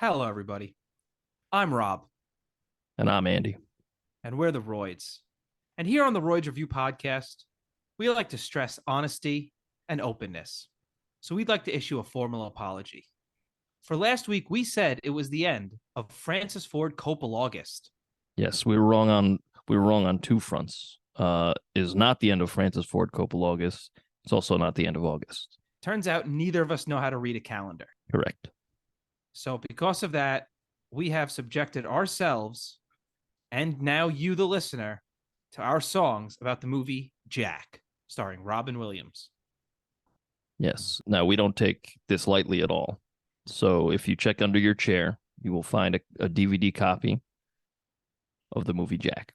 Hello, everybody. I'm Rob, And I'm Andy. and we're the Royds. And here on the Royds Review podcast, we like to stress honesty and openness. So we'd like to issue a formal apology. For last week, we said it was the end of Francis Ford CoppolAugust. Yes, we were wrong on two fronts. Is not the end of Francis Ford CoppolAugust. It's also not the end of August. Turns out neither of us know how to read a calendar. Correct. So because of that, we have subjected ourselves and now you, the listener, to our songs about the movie Jack, starring Robin Williams. Yes. Now, we don't take this lightly at all. So if you check under your chair, you will find a DVD copy of the movie Jack.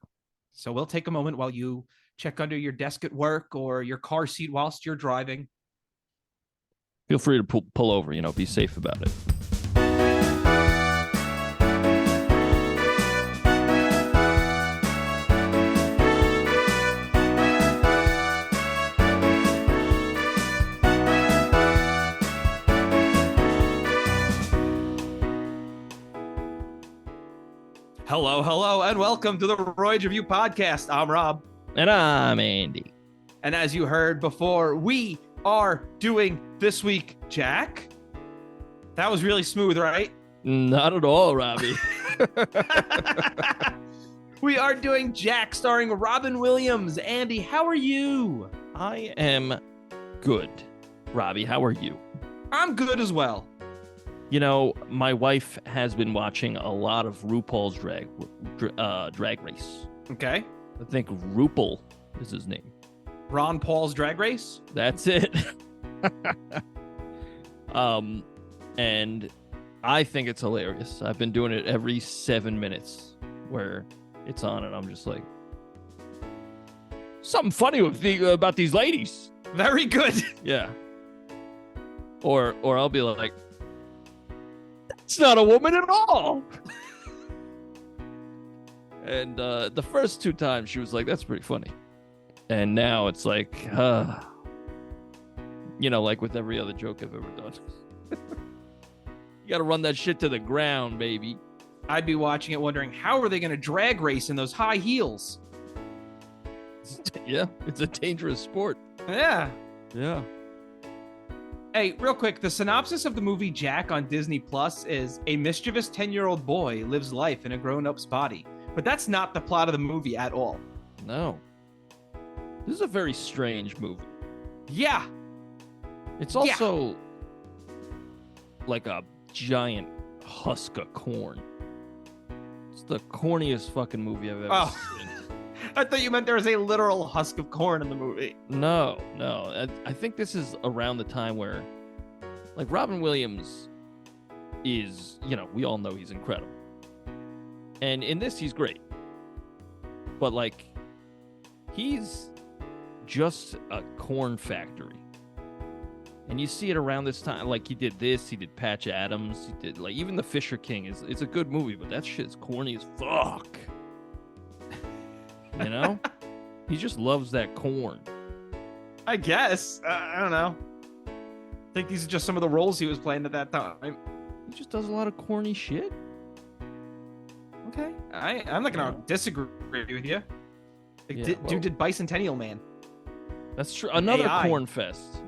So we'll take a moment while you check under your desk at work or your car seat whilst you're driving. Feel free to pull over, be safe about it. Hello, and welcome to the Royds Review podcast. I'm Rob. And I'm Andy. And as you heard before, we are doing this week Jack. That was really smooth, right? Not at all, Robbie. We are doing Jack, starring Robin Williams. Andy, how are you? I am good. Robbie, how are you? I'm good as well. My wife has been watching a lot of RuPaul's Drag Race. Okay. I think RuPaul is his name. Ron Paul's Drag Race? That's it. And I think it's hilarious. I've been doing it every 7 minutes where it's on, and I'm just like, something funny about these ladies. Very good. Yeah. Or I'll be like, it's not a woman at all. And the first two times she was like, that's pretty funny. And now it's like, like with every other joke I've ever done. You got to run that shit to the ground, baby. I'd be watching it wondering, how are they going to drag race in those high heels? Yeah, it's a dangerous sport. Yeah. Yeah. Hey, real quick, the synopsis of the movie Jack on Disney Plus is a mischievous 10-year-old boy lives life in a grown-up's body. But that's not the plot of the movie at all. No. This is a very strange movie. Yeah. It's also like a giant husk of corn. It's the corniest fucking movie I've ever seen. I thought you meant there was a literal husk of corn in the movie. No. I think this is around the time where, like, Robin Williams is, we all know he's incredible. And in this, he's great. But, like, he's just a corn factory. And you see it around this time. Like, he did this, he did Patch Adams, he did, like, even The Fisher King. It's a good movie, but that shit's corny as fuck. He just loves that corn. I guess. I don't know. I think these are just some of the roles he was playing at that time. He just does a lot of corny shit. Okay. I'm not going to disagree with you. Dude did Bicentennial Man. That's true. Another AI. corn fest.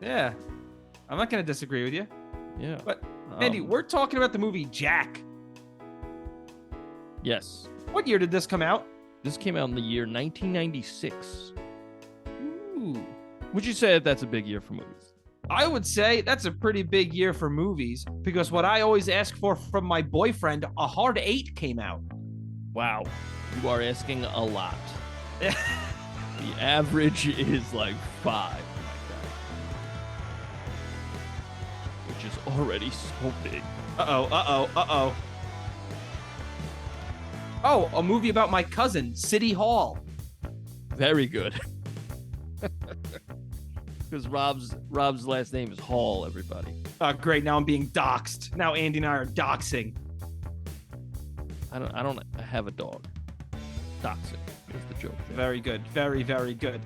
Yeah. I'm not going to disagree with you. Yeah. But, Andy, we're talking about the movie Jack. Yes. What year did this come out? This came out in the year 1996. Ooh. Would you say that's a big year for movies? I would say that's a pretty big year for movies because what I always ask for from my boyfriend, A Hard 8 came out. Wow. You are asking a lot. The average is like 5. Which is already so big. Uh-oh. Oh, a movie about my cousin, City Hall. Very good. Because Rob's last name is Hall, everybody. Great, now I'm being doxxed. Now Andy and I are doxing. I don't have a dog. Doxing is the joke there. Very good. Very, very good.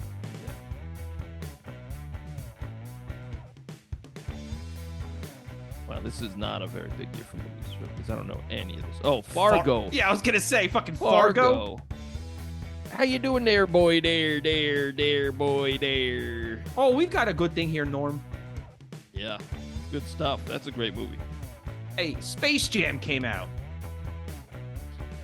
Well, this is not a very big year for movies because I don't know any of this. Oh, Fargo. Yeah, I was gonna say fucking Fargo. How you doing there, boy? There, boy, there. Oh, we've got a good thing here, Norm. Yeah, good stuff. That's a great movie. Hey, Space Jam came out.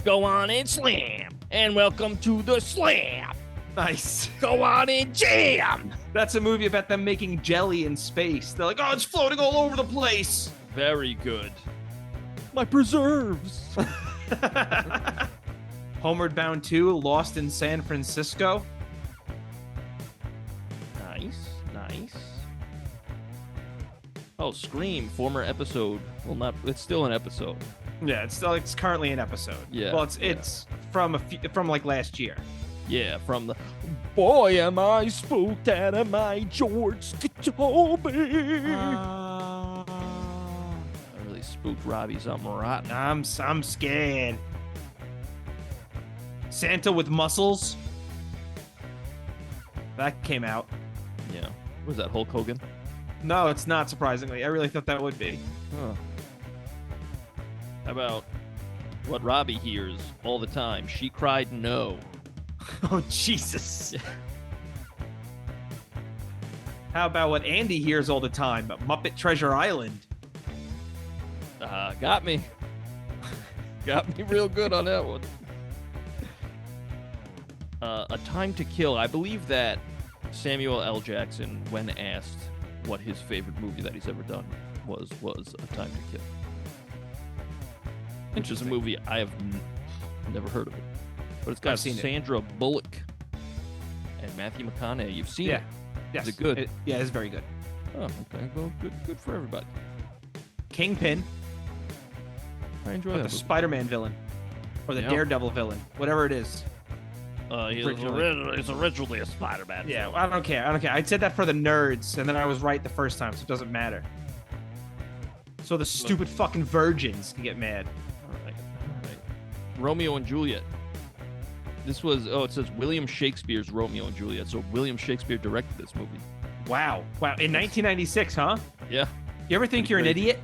Go on and slam, and welcome to the slam. Nice. Go on and jam. That's a movie about them making jelly in space. They're like, oh, it's floating all over the place. Very good. My preserves. Homeward Bound 2, Lost in San Francisco. Nice. Oh, Scream, former episode. Well, it's still an episode. Yeah, it's currently an episode. Yeah. Well, it's from like last year. Yeah, from the boy am I spooked out of my George Jacoby. I really spooked Robbie something rotten. I'm scared. Santa with muscles. That came out. Yeah. Was that Hulk Hogan? No, it's not, surprisingly. I really thought that would be. Huh. How about what Robbie hears all the time? She cried no. Oh, Jesus. How about what Andy hears all the time? Muppet Treasure Island. Got me. Got me real good on that one. A Time to Kill. I believe that Samuel L. Jackson, when asked what his favorite movie that he's ever done was A Time to Kill. Which is a movie I have never heard of it. But it's got Sandra Bullock and Matthew McConaughey. You've seen it. Yes. Is it good? It's very good. Oh, okay. Well, good for everybody. Kingpin. I enjoy the that. The Spider-Man villain. Or the Daredevil villain. Whatever it is. He's originally a Spider-Man. Yeah, I don't care. I said that for the nerds, and then I was right the first time, so it doesn't matter. So the stupid fucking virgins can get mad. All right. Romeo and Juliet. This was, it says William Shakespeare's Romeo and Juliet. So William Shakespeare directed this movie. Wow. In 1996, huh? Yeah. You ever think you're an idiot?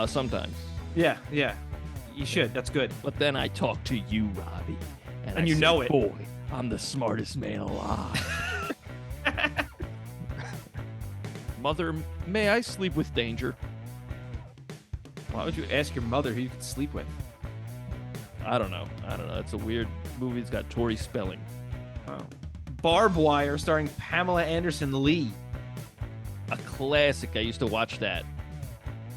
Sometimes. Yeah. You should. That's good. But then I talk to you, Robbie. And you know it. Boy, I'm the smartest man alive. Mother, may I sleep with danger? Why would you ask your mother who you could sleep with? I don't know. It's a weird movie. It's got Tori Spelling. Oh. Barbed Wire starring Pamela Anderson Lee. A classic. I used to watch that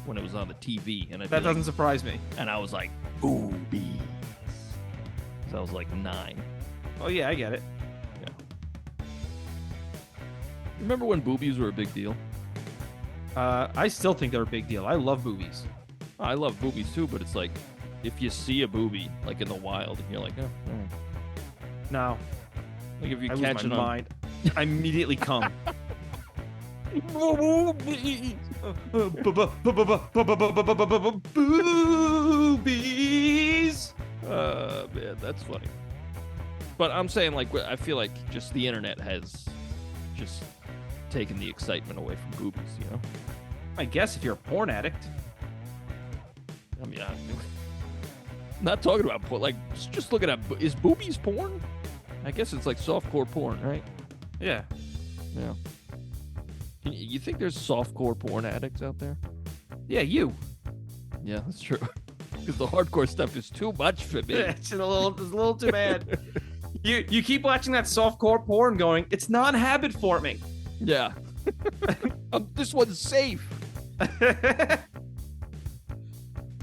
when it was on the TV. And that doesn't surprise me. And I was like, boobies. I was like 9. Oh, yeah, I get it. Yeah. Remember when boobies were a big deal? I still think they're a big deal. I love boobies. I love boobies too, but it's like, if you see a boobie, like in the wild, and you're like, oh, all right. No. Like if you I catch lose my mind. I immediately come. Boobies! Boobies! Man, that's funny. But I'm saying, like, I feel like just the internet has just taken the excitement away from boobies, you know? I guess if you're a porn addict. I mean, I'm not talking about porn. Like, just looking at, is boobies porn? I guess it's like softcore porn, right? Yeah. Yeah. You think there's softcore porn addicts out there? Yeah, you. Yeah, that's true. Because the hardcore stuff is too much for me. It's a little too bad. You keep watching that softcore porn going, it's non-habit forming. Yeah. This one's safe.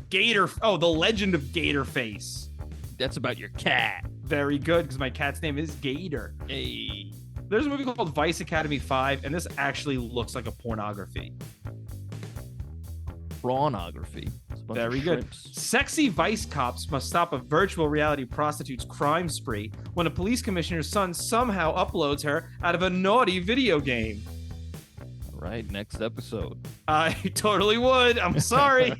Gator. Oh, The Legend of Gator Face. That's about your cat. Very good, because my cat's name is Gator. Hey. There's a movie called Vice Academy 5, and this actually looks like a pornography. Pornography. Very good. Sexy vice cops must stop a virtual reality prostitute's crime spree when a police commissioner's son somehow uploads her out of a naughty video game. All right, next episode. I totally would. I'm sorry.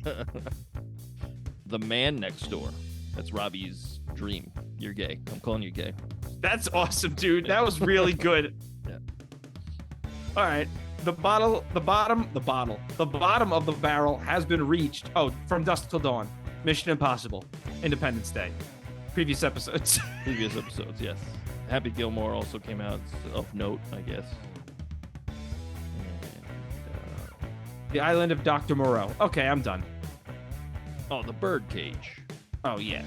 The Man Next Door. That's Robbie's dream. You're gay. I'm calling you gay. That's awesome, dude. That was really good. Yeah. All right. The bottom of the barrel has been reached. Oh, From Dusk Till Dawn, Mission Impossible, Independence Day, previous episodes. Previous episodes, yes. Happy Gilmore also came out of note, I guess. And, The Island of Dr. Moreau. Okay, I'm done. oh, The Birdcage. Oh, yeah.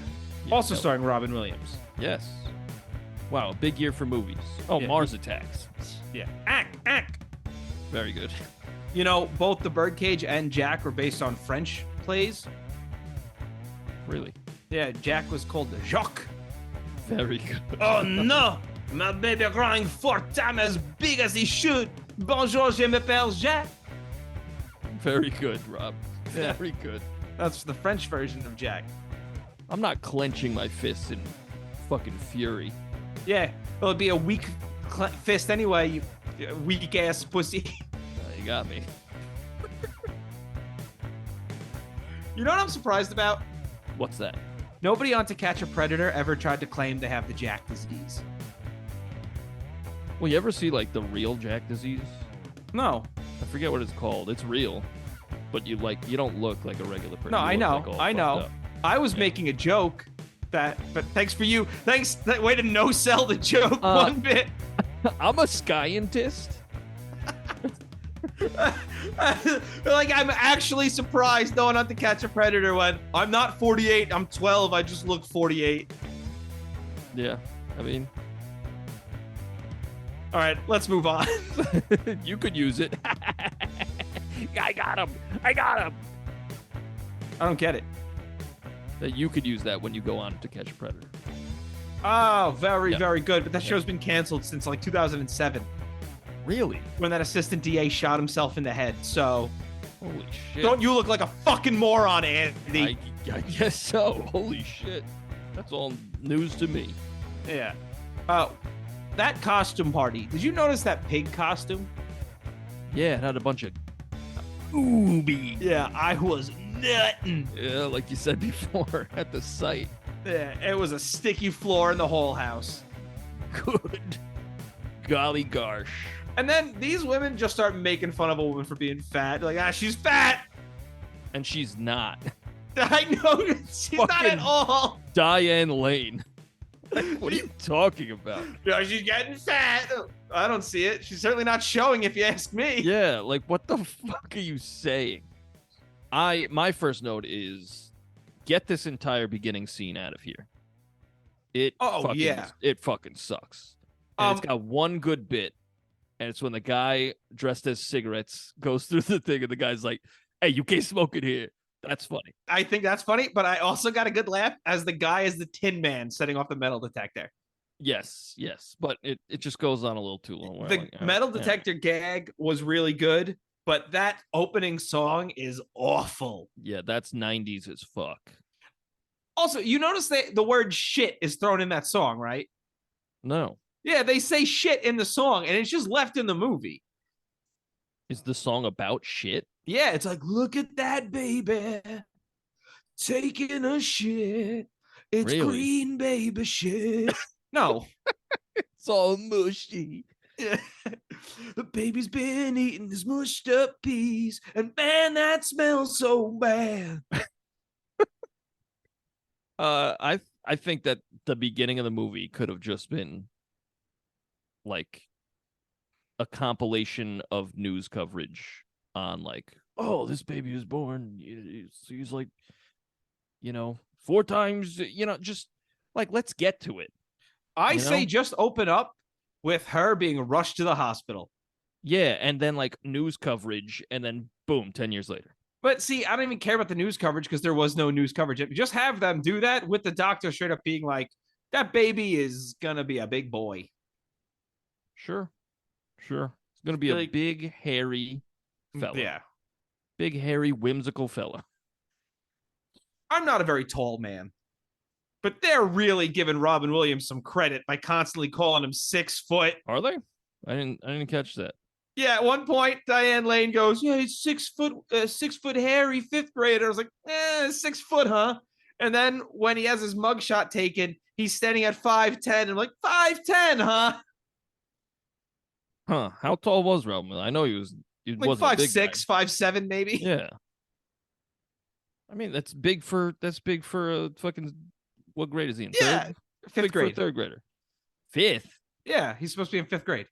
Yeah, Also that- starring Robin Williams. Yes. Wow, a big year for movies. Oh, Yeah. Mars Attacks. Yeah. Ack. Very good. You know, both The Birdcage and Jack were based on French plays. Really. Yeah, Jack was called Jacques. Very good. Oh no! My baby growing 4 times as big as he should. Bonjour, je m'appelle Jack. Very good, Rob. Yeah. Very good. That's the French version of Jack. I'm not clenching my fists in fucking fury. Yeah, well, it'd be a weak fist anyway, you weak ass pussy. You got me. You know what I'm surprised about? What's that? Nobody on To Catch a Predator ever tried to claim they have the Jack disease. Well, you ever see like the real Jack disease? No. I forget what it's called. It's real, but you don't look like a regular person. No, You I look, know. like, all I fucked know. up. I was making a joke but thanks for you. Thanks. That way to no sell the joke one bit. I'm a scientist. Like, I'm actually surprised no one on To Catch a Predator went, I'm not 48, I'm 12, I just look 48. Yeah, I mean, all right, let's move on. you could use it. I got him. I don't get it. That you could use that when you go on To Catch a Predator. Oh, very, Yeah. very good. But that show's been canceled since like 2007 Really? when that assistant DA shot himself in the head. So Holy shit. don't you look like a fucking moron, Andy? I guess so. Holy shit. That's all news to me. Yeah. That costume party. Did you notice that pig costume? Yeah, it had a bunch of boobies. Yeah, I was nutting. Yeah, like you said before, at the site. Yeah, it was a sticky floor in the whole house. Good. Golly gosh. And then these women just start making fun of a woman for being fat. Like, she's fat. And she's not. I know, she's not at Fucking- all. Diane Lane. What are you talking about? Yeah, she's getting fat. I don't see it. She's certainly not showing, if you ask me. Yeah, like what the fuck are you saying? My first note is get this entire beginning scene out of here. It fucking sucks. And it's got one good bit, and it's when the guy dressed as cigarettes goes through the thing, and the guy's like, "Hey, you can't smoke it here." That's funny. I think that's funny, but I also got a good laugh as the guy is the Tin Man setting off the metal detector. Yes, but it just goes on a little too long. The metal detector gag was really good, but that opening song is awful. Yeah, that's 90s as fuck. Also, you notice that the word shit is thrown in that song, right? No. Yeah, they say shit in the song, and it's just left in the movie. Is the song about shit? Yeah, it's like, look at that baby taking a shit. It's Really? green baby shit. No. It's all mushy. The baby's been eating his mushed up peas, and man, that smells so bad. I think that the beginning of the movie could have just been like a compilation of news coverage on like, oh, this baby was born. He's like, 4 times, just like, let's get to it. I say just open up with her being rushed to the hospital. Yeah, and then like news coverage, and then boom, 10 years later. But see, I don't even care about the news coverage because there was no news coverage. Just have them do that with the doctor straight up being like, that baby is going to be a big boy. Sure. It's going to be a big, hairy fella. Yeah. Big, hairy, whimsical fella. I'm not a very tall man, but they're really giving Robin Williams some credit by constantly calling him 6 foot. Are they? I didn't catch that. Yeah, at one point, Diane Lane goes, yeah, he's 6 foot, 6 foot hairy 5th grader. I was like, 6 foot, huh? And then when he has his mugshot taken, he's standing at 5'10". I'm like, 5'10", huh? Huh? How tall was Robin? I know he Like wasn't a big guy. 5'6", 5'7", maybe. Yeah. I mean, that's big for a fucking. What grade is he in? Yeah, Third. fifth Big for a grade. third grader. Fifth. Yeah, he's supposed to be in 5th grade.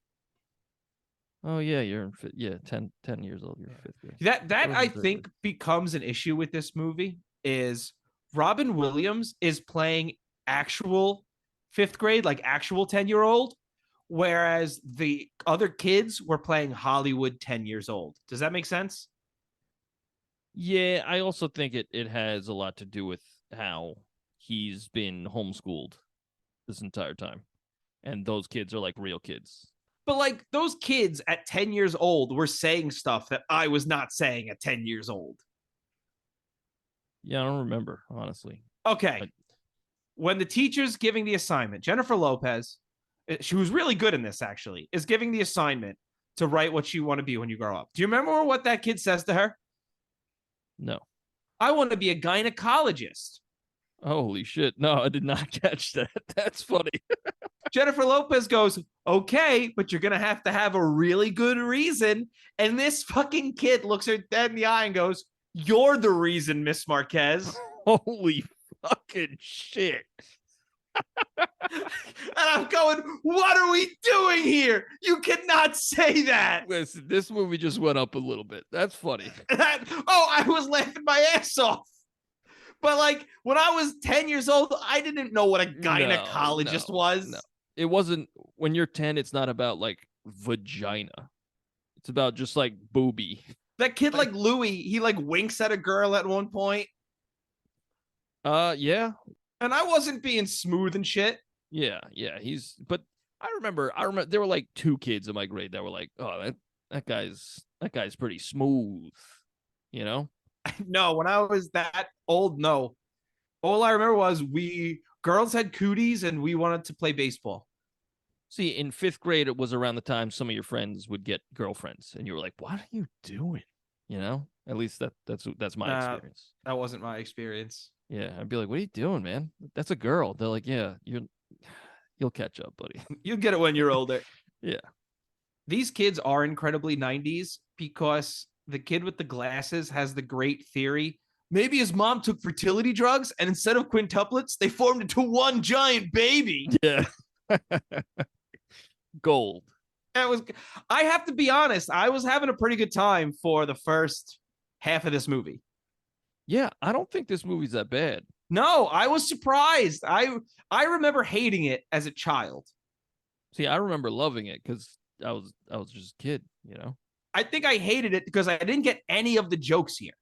Oh yeah, you're in yeah 10 years old. You're in fifth grade. That was I in third think becomes an issue with this movie is Robin Williams is playing actual 5th grade, like actual 10-year-old, whereas the other kids were playing Hollywood 10 years old. Does that make sense? Yeah, I also think it has a lot to do with how he's been homeschooled this entire time, and those kids are like real kids. But like those kids at 10 years old were saying stuff that I was not saying at 10 years old. Yeah, I don't remember, honestly. Okay. When the teacher's giving the assignment, Jennifer Lopez, she was really good in this actually, is giving the assignment to write what you want to be when you grow up. Do you remember what that kid says to her? No. I want to be a gynecologist. Holy shit. No, I did not catch that. That's funny. Jennifer Lopez goes, okay, but you're going to have a really good reason. And this fucking kid looks her dead in the eye and goes, you're the reason, Miss Marquez. Holy fucking shit. And I'm going, what are we doing here? You cannot say that. Listen, this movie just went up a little bit. That's funny. I was laughing my ass off. But like when I was 10 years old, I didn't know what a gynecologist was. No. It wasn't, when you're 10, it's not about like vagina. It's about just like booby. That kid like Louis, he like winks at a girl at one point. Yeah. And I wasn't being smooth and shit. Yeah. But I remember there were like 2 kids in my grade that were like, oh, that guy's pretty smooth, you know? No, when I was that old, no. All I remember was girls had cooties and we wanted to play baseball. See, in 5th grade, it was around the time some of your friends would get girlfriends, and you were like, "What are you doing?" You know. At least that's my experience. That wasn't my experience. Yeah, I'd be like, "What are you doing, man? That's a girl." They're like, "Yeah, you'll catch up, buddy." You'll get it when you're older. Yeah. These kids are incredibly 90s because the kid with the glasses has the great theory. Maybe his mom took fertility drugs, and instead of quintuplets, they formed into one giant baby. Yeah. Gold. I have to be honest, I was having a pretty good time for the first half of this movie. Yeah, I don't think this movie's that bad. No, I was surprised. I remember hating it as a child. See, I remember loving it because I was just a kid, you know. I think I hated it because I didn't get any of the jokes here.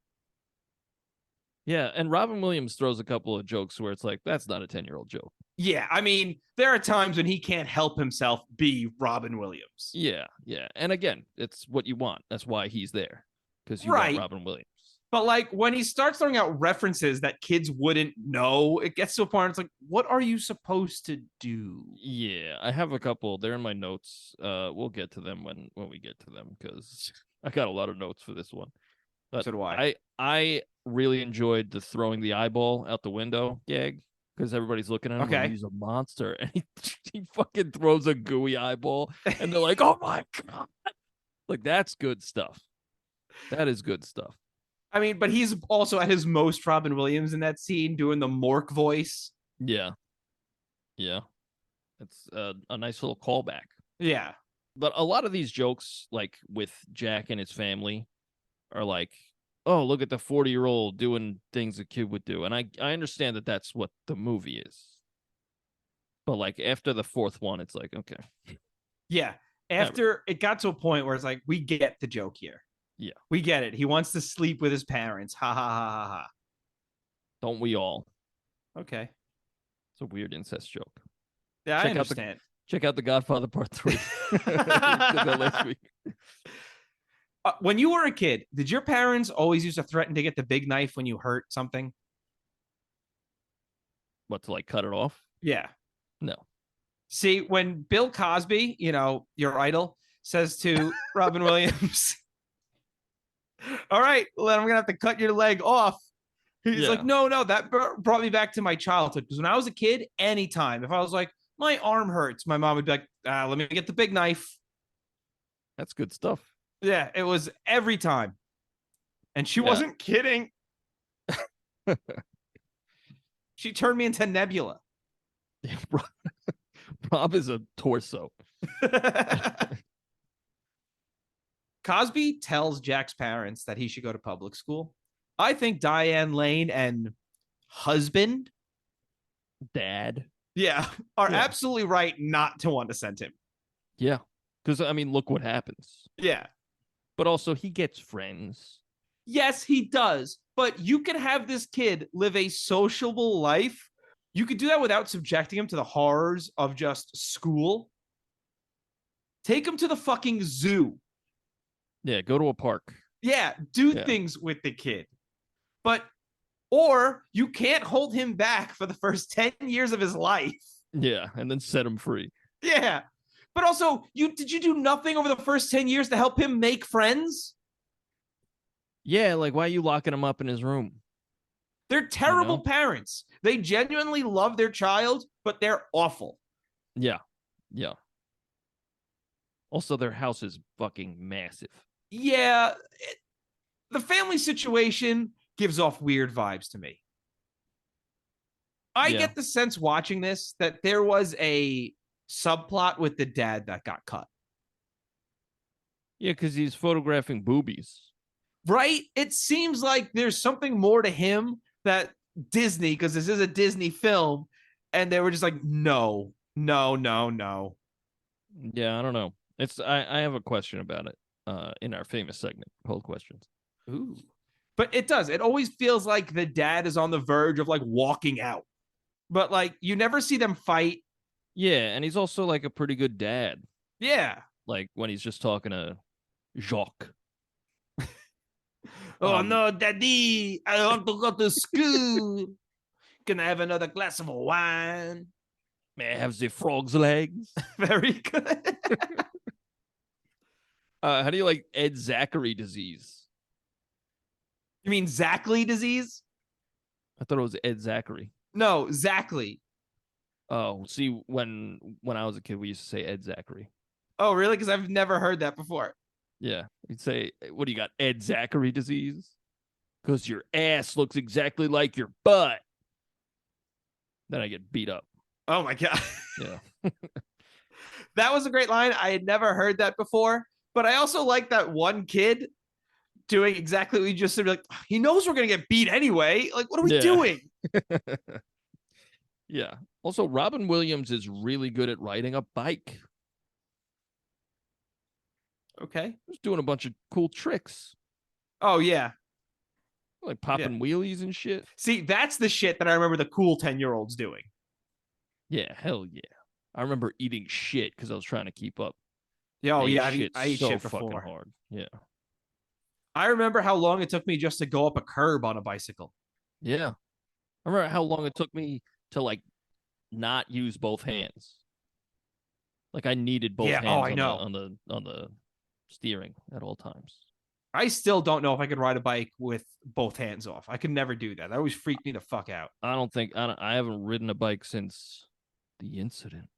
Yeah, and Robin Williams throws a couple of jokes where it's like, that's not a 10-year-old joke. Yeah, I mean, there are times when he can't help himself be Robin Williams. Yeah. And again, it's what you want. That's why he's there, because you want Robin Williams. But like when he starts throwing out references that kids wouldn't know, it gets to a point where it's like, what are you supposed to do? Yeah, I have a couple. They're in my notes. We'll get to them when we get to them, because I got a lot of notes for this one. But so do I. I really enjoyed the throwing the eyeball out the window gag, because everybody's looking at him like he's a monster, and he fucking throws a gooey eyeball, and they're like, "Oh my god!" Like, that's good stuff. That is good stuff. I mean, but he's also at his most Robin Williams in that scene, doing the Mork voice. Yeah. It's a nice little callback. Yeah. But a lot of these jokes, like with Jack and his family, are like, oh, look at the 40-year-old doing things a kid would do. And I understand that that's what the movie is. But like after the 4th one, it's like, okay. Yeah. After it got to a point where it's like, we get the joke here. Yeah. We get it. He wants to sleep with his parents. Ha ha ha ha ha. Don't we all? Okay. It's a weird incest joke. Yeah, I understand. Check out The Godfather Part 3. We did that last week. When you were a kid, did your parents always used to threaten to get the big knife when you hurt something? What, to like cut it off? Yeah. No. See, when Bill Cosby, your idol, says to Robin Williams, all right, well, then I'm going to have to cut your leg off. He's like, no, that brought me back to my childhood. Because when I was a kid, anytime, if I was like, my arm hurts, my mom would be like, let me get the big knife. That's good stuff. Yeah, it was every time. And she Yeah. wasn't kidding. She turned me into Nebula. Rob is a torso. Cosby tells Jack's parents that he should go to public school. I think Diane Lane and husband, Dad. yeah, are Yeah. absolutely right not to want to send him. Yeah. Because, I mean, look what happens. Yeah. But also, he gets friends. Yes, he does. But you can have this kid live a sociable life. You could do that without subjecting him to the horrors of just school. Take him to the fucking zoo. Yeah, go to a park. Yeah, do Yeah. things with the kid. But, or you can't hold him back for the first 10 years of his life. Yeah, and then set him free. Yeah. But also, did you do nothing over the first 10 years to help him make friends? Yeah, like, why are you locking him up in his room? They're terrible parents. They genuinely love their child, but they're awful. Yeah. Yeah. Also, their house is fucking massive. Yeah. The family situation gives off weird vibes to me. I get the sense watching this that there was a subplot with the dad that got cut. Yeah, because he's photographing boobies. Right? It seems like there's something more to him that Disney, because this is a Disney film, and they were just like, no. Yeah, I don't know. I have a question about it in our famous segment, Cold Questions. Ooh. But it does. It always feels like the dad is on the verge of like walking out. But like you never see them fight. Yeah, and he's also like a pretty good dad. Yeah. Like when he's just talking to Jacques. Oh no, daddy, I want to go to school. Can I have another glass of wine? May I have the frog's legs? Very good. How do you like Ed Zachary disease? You mean Zachley disease? I thought it was Ed Zachary. No, Zachley. Oh, see, when I was a kid, we used to say Ed Zachary. Oh, really? Because I've never heard that before. Yeah, you'd say, "What do you got, Ed Zachary disease?" Because your ass looks exactly like your butt. Then I get beat up. Oh my god. Yeah. That was a great line. I had never heard that before, but I also like that one kid doing exactly what you just said. Like, he knows we're gonna get beat anyway. Like, what are we doing? Yeah. Also, Robin Williams is really good at riding a bike. Okay. He's doing a bunch of cool tricks. Oh yeah. Like popping wheelies and shit. See, that's the shit that I remember the cool 10-year-olds doing. Yeah, hell yeah. I remember eating shit because I was trying to keep up. Oh yeah, I ate so shit fucking before. hard. Yeah. I remember how long it took me just to go up a curb on a bicycle. Yeah. I remember how long it took me to like not use both hands. Like I needed both hands on the steering at all times. I still don't know if I could ride a bike with both hands off. I could never do that. That always freaked me the fuck out. I haven't ridden a bike since the incident.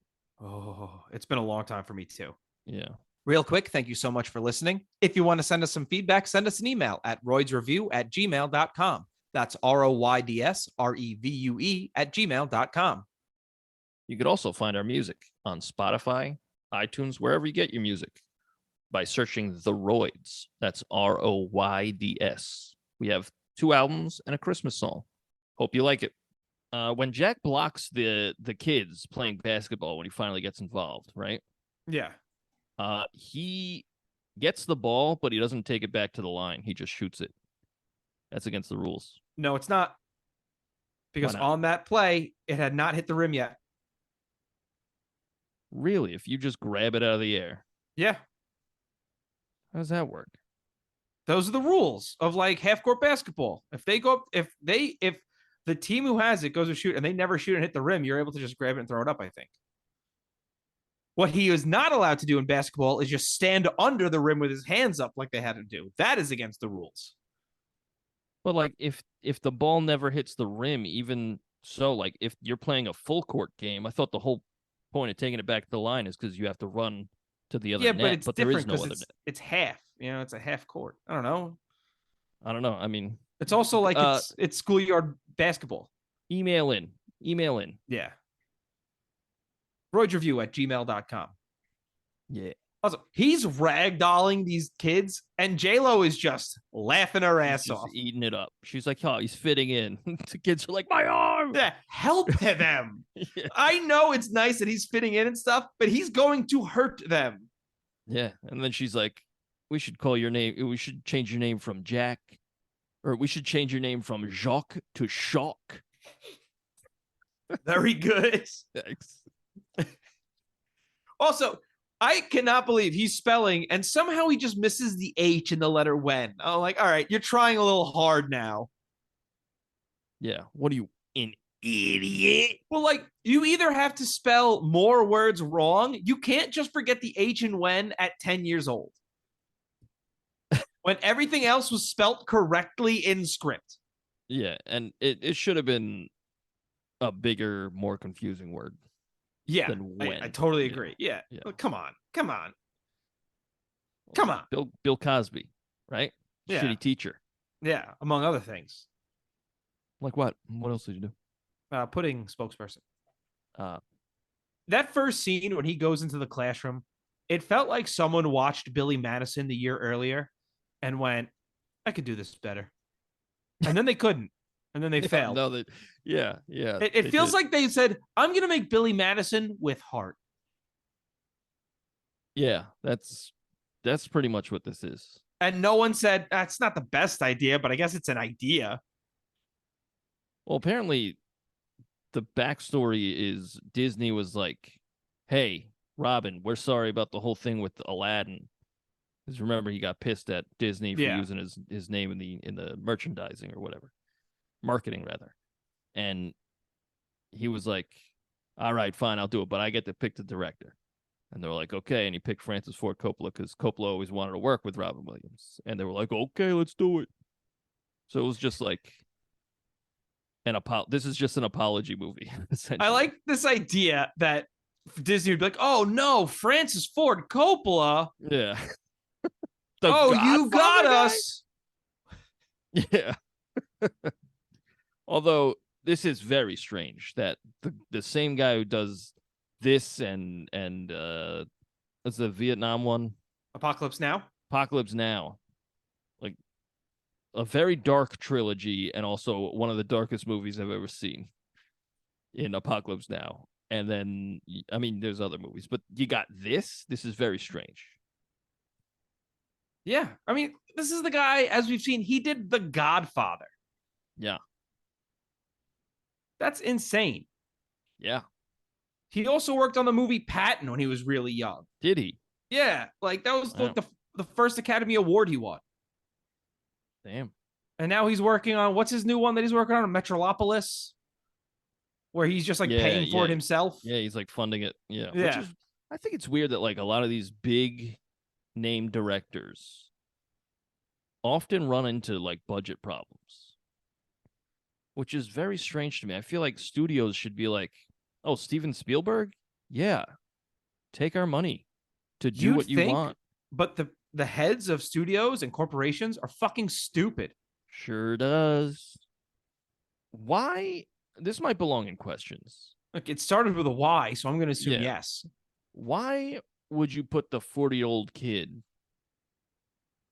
Oh, it's been a long time for me too. Yeah. Real quick, thank you so much for listening. If you want to send us some feedback, send us an email at roydsreview@gmail.com. That's ROYDSREVUE@gmail.com. You could also find our music on Spotify, iTunes, wherever you get your music by searching The Royds. That's ROYDS. We have 2 albums and a Christmas song. Hope you like it. When Jack blocks the kids playing basketball when he finally gets involved, right? Yeah. He gets the ball, but he doesn't take it back to the line. He just shoots it. That's against the rules. No, it's not. Because on that play, it had not hit the rim yet. Really? If you just grab it out of the air? Yeah. How does that work? Those are the rules of like half court basketball. If they go up, if the team who has it goes to shoot and they never shoot and hit the rim, you're able to just grab it and throw it up, I think. What he is not allowed to do in basketball is just stand under the rim with his hands up like they had to do. That is against the rules. But like if the ball never hits the rim, even so, like if you're playing a full court game, I thought the whole point of taking it back to the line is because you have to run to the other Yeah, but net, it's but there is different no because other net. it's half. It's a half court. I don't know. I don't know. I mean, It's also like it's schoolyard basketball. email in. Yeah. Roidsreview@gmail.com. Yeah. Also, he's ragdolling these kids, and J-Lo is just laughing her She's ass just off. eating it up. She's like, oh, he's fitting in. The kids are like, my arm. Yeah, help them. Yeah. I know it's nice that he's fitting in and stuff, but he's going to hurt them. Yeah. And then she's like, we should call your name. We should change your name from Jack, or we should change your name from Jacques to Shock. Very good. Thanks. Also, I cannot believe he's spelling, and somehow he just misses the H in the letter when. I'm like, all right, you're trying a little hard now. Yeah. What are you, an idiot? Well, like, you either have to spell more words wrong. You can't just forget the H and when at 10 years old. When everything else was spelt correctly in script. Yeah. And it should have been a bigger, more confusing word. Yeah, Than when. I totally agree. Yeah. Well, come on. Bill Cosby, right? Yeah. Shitty teacher. Yeah, among other things. Like what? What else did you do? Pudding spokesperson. Uh, That first scene when he goes into the classroom, it felt like someone watched Billy Madison the year earlier and went, I could do this better. And then they couldn't. And then they failed. No, yeah. It feels like they said, I'm going to make Billy Madison with heart. Yeah, that's pretty much what this is. And no one said, that's not the best idea, but I guess it's an idea. Well, apparently the backstory is Disney was like, hey, Robin, we're sorry about the whole thing with Aladdin. Because remember, he got pissed at Disney for using his name in the merchandising or whatever. Marketing, rather. And he was like, all right, fine, I'll do it, but I get to pick the director. And they were like, okay. And he picked Francis Ford Coppola because Coppola always wanted to work with Robin Williams. And they were like, okay, let's do it. So it was just like this is just an apology movie. I like this idea that Disney would be like, oh no, Francis Ford Coppola. Yeah. You got us. Yeah. Although this is very strange that the same guy who does this and what's the Vietnam one? Apocalypse Now, like a very dark trilogy, and also one of the darkest movies I've ever seen in Apocalypse Now. And then, I mean, there's other movies, but you got this. This is very strange. Yeah, I mean, this is the guy, as we've seen, he did The Godfather. Yeah. That's insane. Yeah. He also worked on the movie Patton when he was really young. Did he? Yeah, like that was the first Academy Award he won. Damn. And now he's working on, what's his new one that he's working on? Metrolopolis, where he's just like paying for it himself. Yeah, he's like funding it. Yeah. Yeah. I think it's weird that like a lot of these big name directors often run into like budget problems, which is very strange to me. I feel like studios should be like, oh, Steven Spielberg? Yeah. Take our money to do what you want. But the heads of studios and corporations are fucking stupid. Sure does. Why? This might belong in questions. Look, it started with a Y, so I'm going to assume yes. Why would you put the 40-year-old kid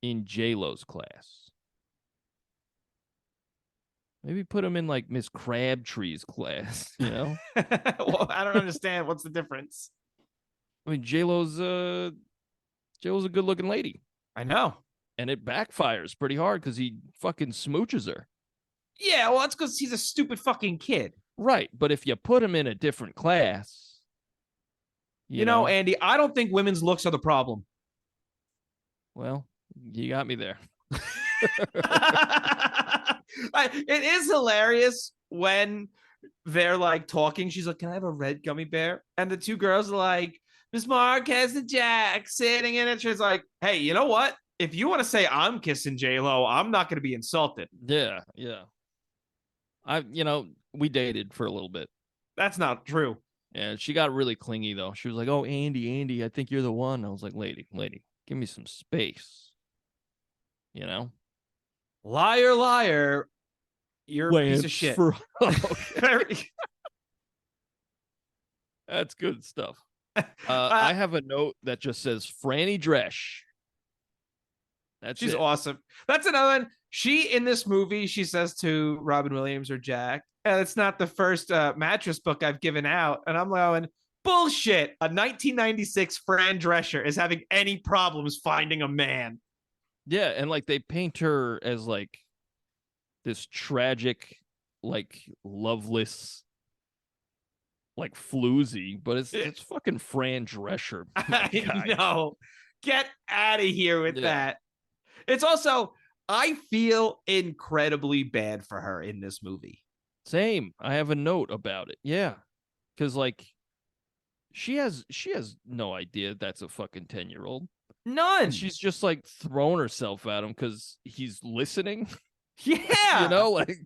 in J-Lo's class? Maybe put him in like Miss Crabtree's class, you know? Well, I don't understand. What's the difference? I mean, J-Lo's a good-looking lady. I know. And it backfires pretty hard because he fucking smooches her. Yeah, well, that's because he's a stupid fucking kid. Right, but if you put him in a different class... You know, Andy, I don't think women's looks are the problem. Well, you got me there. It is hilarious when they're like talking. She's like, can I have a red gummy bear? And the two girls are like, Miss Marquez and Jack sitting in it. She's like, hey, you know what? If you want to say I'm kissing J-Lo, I'm not going to be insulted. Yeah. We dated for a little bit. That's not true. And she got really clingy though. She was like, "Oh, Andy, I think you're the one." I was like, "Lady, give me some space." You know? Liar, liar. You're a piece of Lance shit. for That's good stuff. I have a note that just says Franny Dresch. She's awesome. That's another one. She, in this movie, she says to Robin Williams or Jack, it's not the first mattress book I've given out. And I'm going, bullshit. A 1996 Fran Drescher is having any problems finding a man. Yeah, and like they paint her as like this tragic, like loveless, like floozy, but it's fucking Fran Drescher. I know. Get out of here with that. It's also, I feel incredibly bad for her in this movie. Same. I have a note about it. Yeah. Because like she has no idea that's a fucking 10-year-old. None. And she's just like thrown herself at him because he's listening. Yeah. You know, like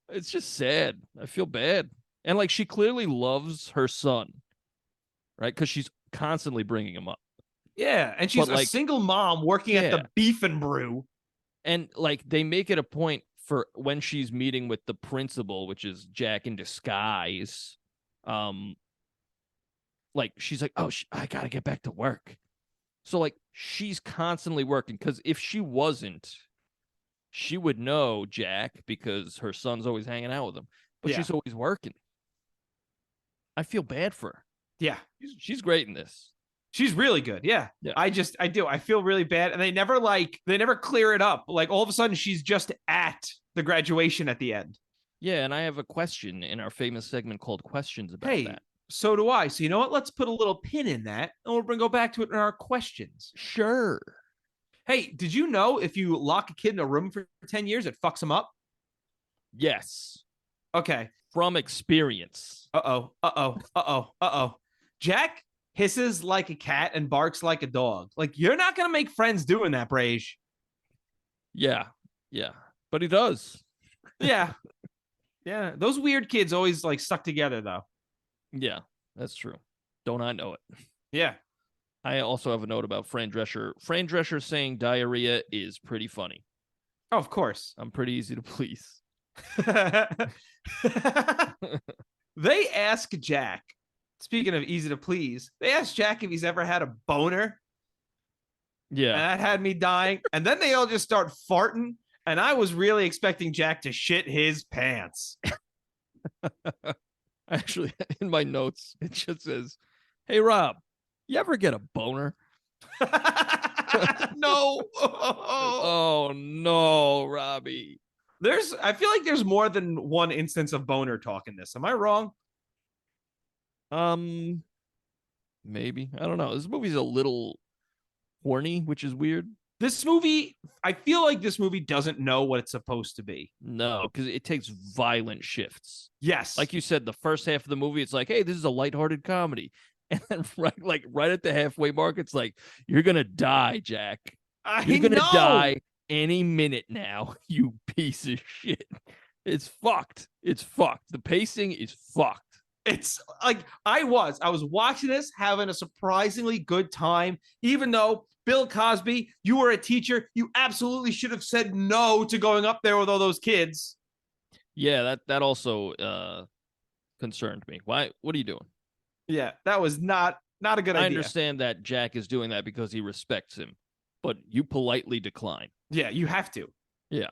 it's just sad. I feel bad. And like she clearly loves her son, right? Because she's constantly bringing him up. Yeah, and she's a single mom working at the Beef and Brew. And like they make it a point for when she's meeting with the principal, which is Jack in disguise. Like she's like, "Oh, I gotta get back to work." So like she's constantly working because if she wasn't, she would know Jack because her son's always hanging out with him. But she's always working. I feel bad for her. Yeah, she's great in this. She's really good. Yeah. I do. I feel really bad. And they never clear it up. Like all of a sudden she's just at the graduation at the end. Yeah. And I have a question in our famous segment called Questions about that. So do I. So you know what? Let's put a little pin in that and we'll go back to it in our questions. Sure. Hey, did you know if you lock a kid in a room for 10 years, it fucks him up? Yes. Okay. From experience. Uh-oh. Jack hisses like a cat and barks like a dog. Like, you're not going to make friends doing that, Brage. Yeah. But he does. Yeah. Those weird kids always, like, stuck together, though. Yeah, that's true. Don't I know it? Yeah. I also have a note about Fran Drescher. Fran Drescher saying diarrhea is pretty funny. Oh, of course. I'm pretty easy to please. They ask Jack, speaking of easy to please, they asked Jack if he's ever had a boner. Yeah. And that had me dying. And then they all just start farting. And I was really expecting Jack to shit his pants. Actually, in my notes, it just says, "Hey, Rob, you ever get a boner?" No. Oh, no, Robbie. I feel like there's more than one instance of boner talk in this. Am I wrong? Maybe. I don't know. This movie's a little horny, which is weird. This movie, I feel like this movie doesn't know what it's supposed to be. No, because it takes violent shifts. Yes. Like you said, the first half of the movie, it's like, hey, this is a lighthearted comedy. And then right at the halfway mark, it's like, you're going to die, Jack. You're going to die any minute now, you piece of shit. It's fucked. The pacing is fucked. It's like I was watching this, having a surprisingly good time, even though Bill Cosby, you were a teacher. You absolutely should have said no to going up there with all those kids. Yeah, that also concerned me. Why? What are you doing? Yeah, that was not a good idea. I understand that Jack is doing that because he respects him, but you politely decline. Yeah, you have to. Yeah.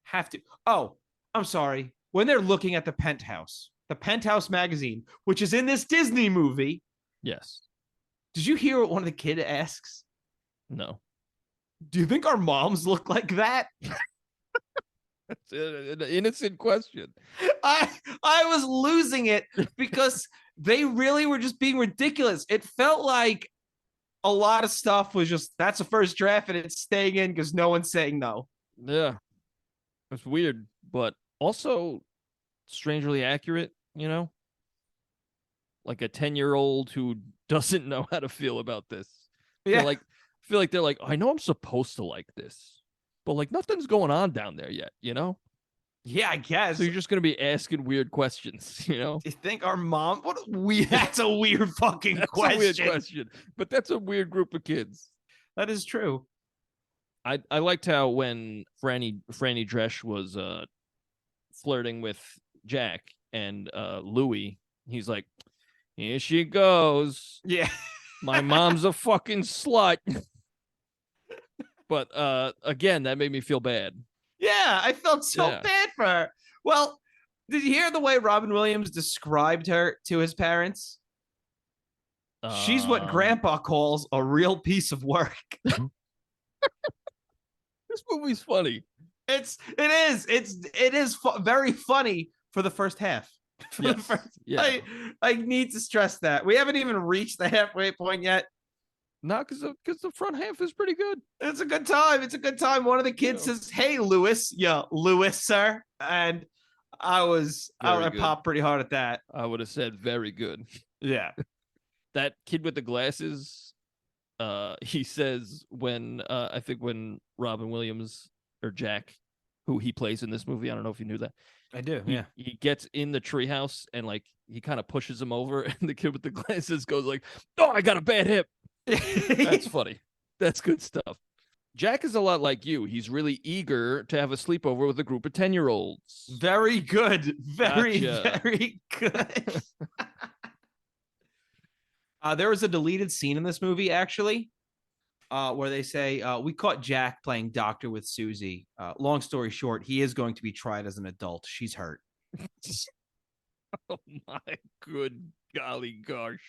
Have to. Oh, I'm sorry. When they're looking at the Penthouse magazine, which is in this Disney movie. Yes. Did you hear what one of the kids asks? No. Do you think our moms look like that? That's an innocent question. I was losing it because they really were just being ridiculous. It felt like a lot of stuff was just, that's a first draft and it's staying in because no one's saying no. Yeah. It's weird, but also strangely accurate, you know? Like a 10-year-old who doesn't know how to feel about this. Yeah. I feel like they're like, I know I'm supposed to like this, but like nothing's going on down there yet, you know? Yeah, I guess. So you're just gonna be asking weird questions, you know? You think our mom? What a weird. That's a weird fucking That's question. a weird question, but that's a weird group of kids. That is true. I liked how when Franny Dresch was flirting with Jack and Louis, he's like, "Here she goes. Yeah. My mom's a fucking slut." But again, that made me feel bad. Yeah, I felt so bad for her. Well, did you hear the way Robin Williams described her to his parents? She's what Grandpa calls a real piece of work. This movie's funny. It is very funny for the first half. I need to stress that we haven't even reached the halfway point yet. Not because the front half is pretty good. It's a good time. It's a good time. One of the kids says, "Hey, Lewis." Yeah, Lewis, sir. And I popped pretty hard at that. I would have said very good. Yeah. That kid with the glasses, he says when I think when Robin Williams or Jack, who he plays in this movie, I don't know if you knew that. I do. He gets in the treehouse and like he kind of pushes him over, and the kid with the glasses goes like, "Oh, I got a bad hip." That's funny. That's good stuff. Jack is a lot like you. He's really eager to have a sleepover with a group of 10-year-olds. Very good. Very good. There was a deleted scene in this movie, actually, where they say, we caught Jack playing doctor with Susie. Long story short, he is going to be tried as an adult. She's hurt. Oh, my good golly gosh.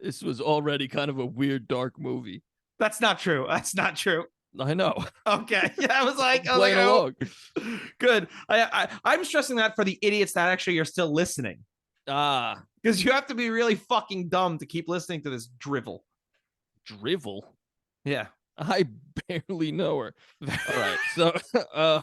This was already kind of a weird, dark movie. That's not true. That's not true. I know. Okay. Yeah, I was like, along. Good. I'm stressing that for the idiots that actually are still listening. Because you have to be really fucking dumb to keep listening to this drivel. Drivel? Yeah. I barely know her. All right. So,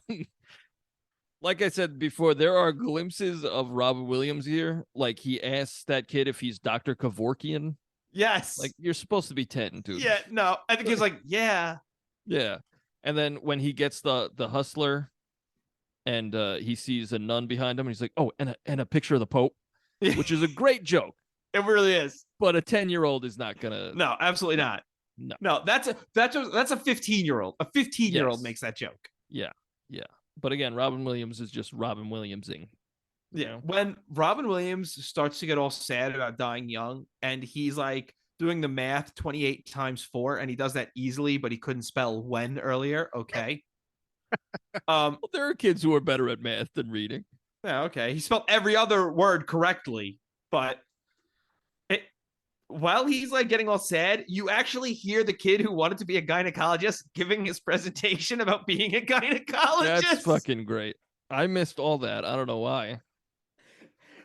like I said before, there are glimpses of Robin Williams here. Like he asks that kid if he's Dr. Kevorkian. Yes. Like you're supposed to be 10, dude. Yeah, no. I think he's like, yeah. Yeah. And then when he gets the hustler and he sees a nun behind him, and he's like, "Oh, and a picture of the Pope," which is a great joke. It really is. But a 10-year-old is not gonna. No, absolutely not. No, that's a 15-year-old. A 15-year-old makes that joke. Yeah. But again, Robin Williams is just Robin Williamsing. Yeah. When Robin Williams starts to get all sad about dying young, and he's like doing the math 28 times 4, and he does that easily, but he couldn't spell when earlier. Okay. Well, there are kids who are better at math than reading. Yeah, okay. He spelled every other word correctly, but while he's like getting all sad, you actually hear the kid who wanted to be a gynecologist giving his presentation about being a gynecologist. That's fucking great. I missed all that. I don't know why.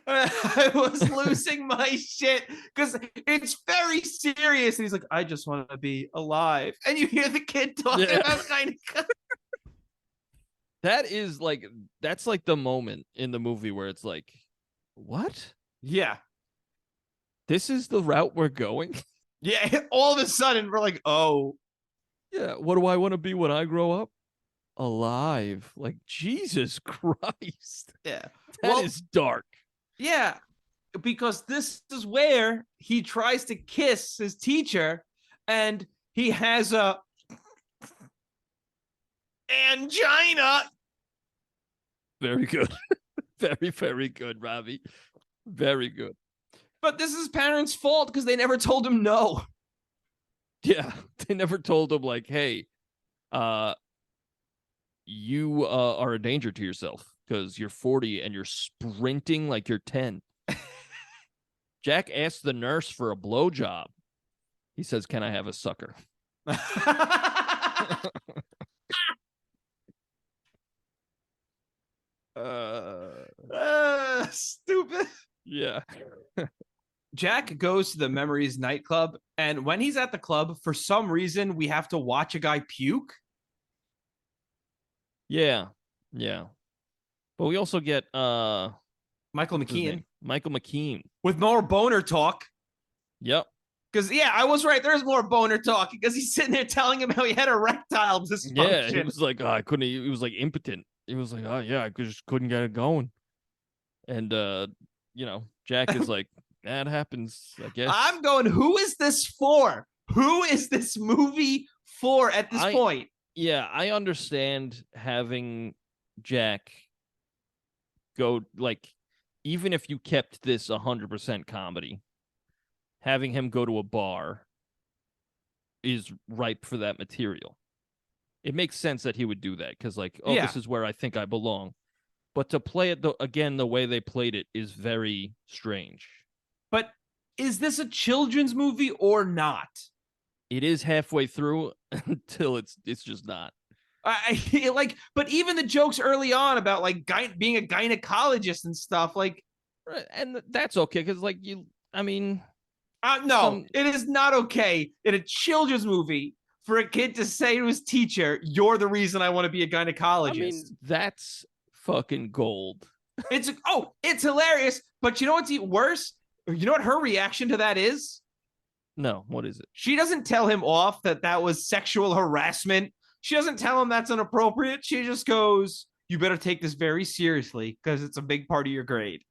I was losing my shit because it's very serious. And he's like, "I just want to be alive." And you hear the kid talking about gynecologist. That's like the moment in the movie where it's like, what? Yeah. This is the route we're going? Yeah, all of a sudden we're like, oh. Yeah, what do I want to be when I grow up? Alive. Like, Jesus Christ. Yeah. That is dark. Yeah, because this is where he tries to kiss his teacher, and he has a angina. Very good. Very, very good, Robbie. Very good. But this is his parents' fault because they never told him no. Yeah, they never told him, like, "Hey, you are a danger to yourself because you're 40 and you're sprinting like you're 10. Jack asked the nurse for a blowjob. He says, "Can I have a sucker?" Stupid. Yeah. Jack goes to the Memories nightclub, and when he's at the club, for some reason, we have to watch a guy puke. Yeah. But we also get Michael McKean. Michael McKean. With more boner talk. Yep. Because, I was right. There's more boner talk because he's sitting there telling him how he had erectile dysfunction. Yeah, he was like, I couldn't. He was like impotent. he was like, oh yeah, I just couldn't get it going. And Jack is like, that happens, I guess. I'm going, who is this for? Who is this movie for at this point? Yeah, I understand having Jack go, like, even if you kept this 100% comedy, having him go to a bar is ripe for that material. It makes sense that he would do that because, like, oh, Yeah. this is where I think I belong. But to play it again the way they played it is very strange. But is this a children's movie or not? It is halfway through until it's just not. But even the jokes early on about like being a gynecologist and stuff, like, and that's okay because, like, no, it is not okay in a children's movie for a kid to say to his teacher, "You're the reason I want to be a gynecologist." I mean, that's fucking gold. It's hilarious. But you know what's worse? You know what her reaction to that is? No, what is it? She doesn't tell him off that was sexual harassment. She doesn't tell him that's inappropriate. She just goes, "You better take this very seriously because it's a big part of your grade."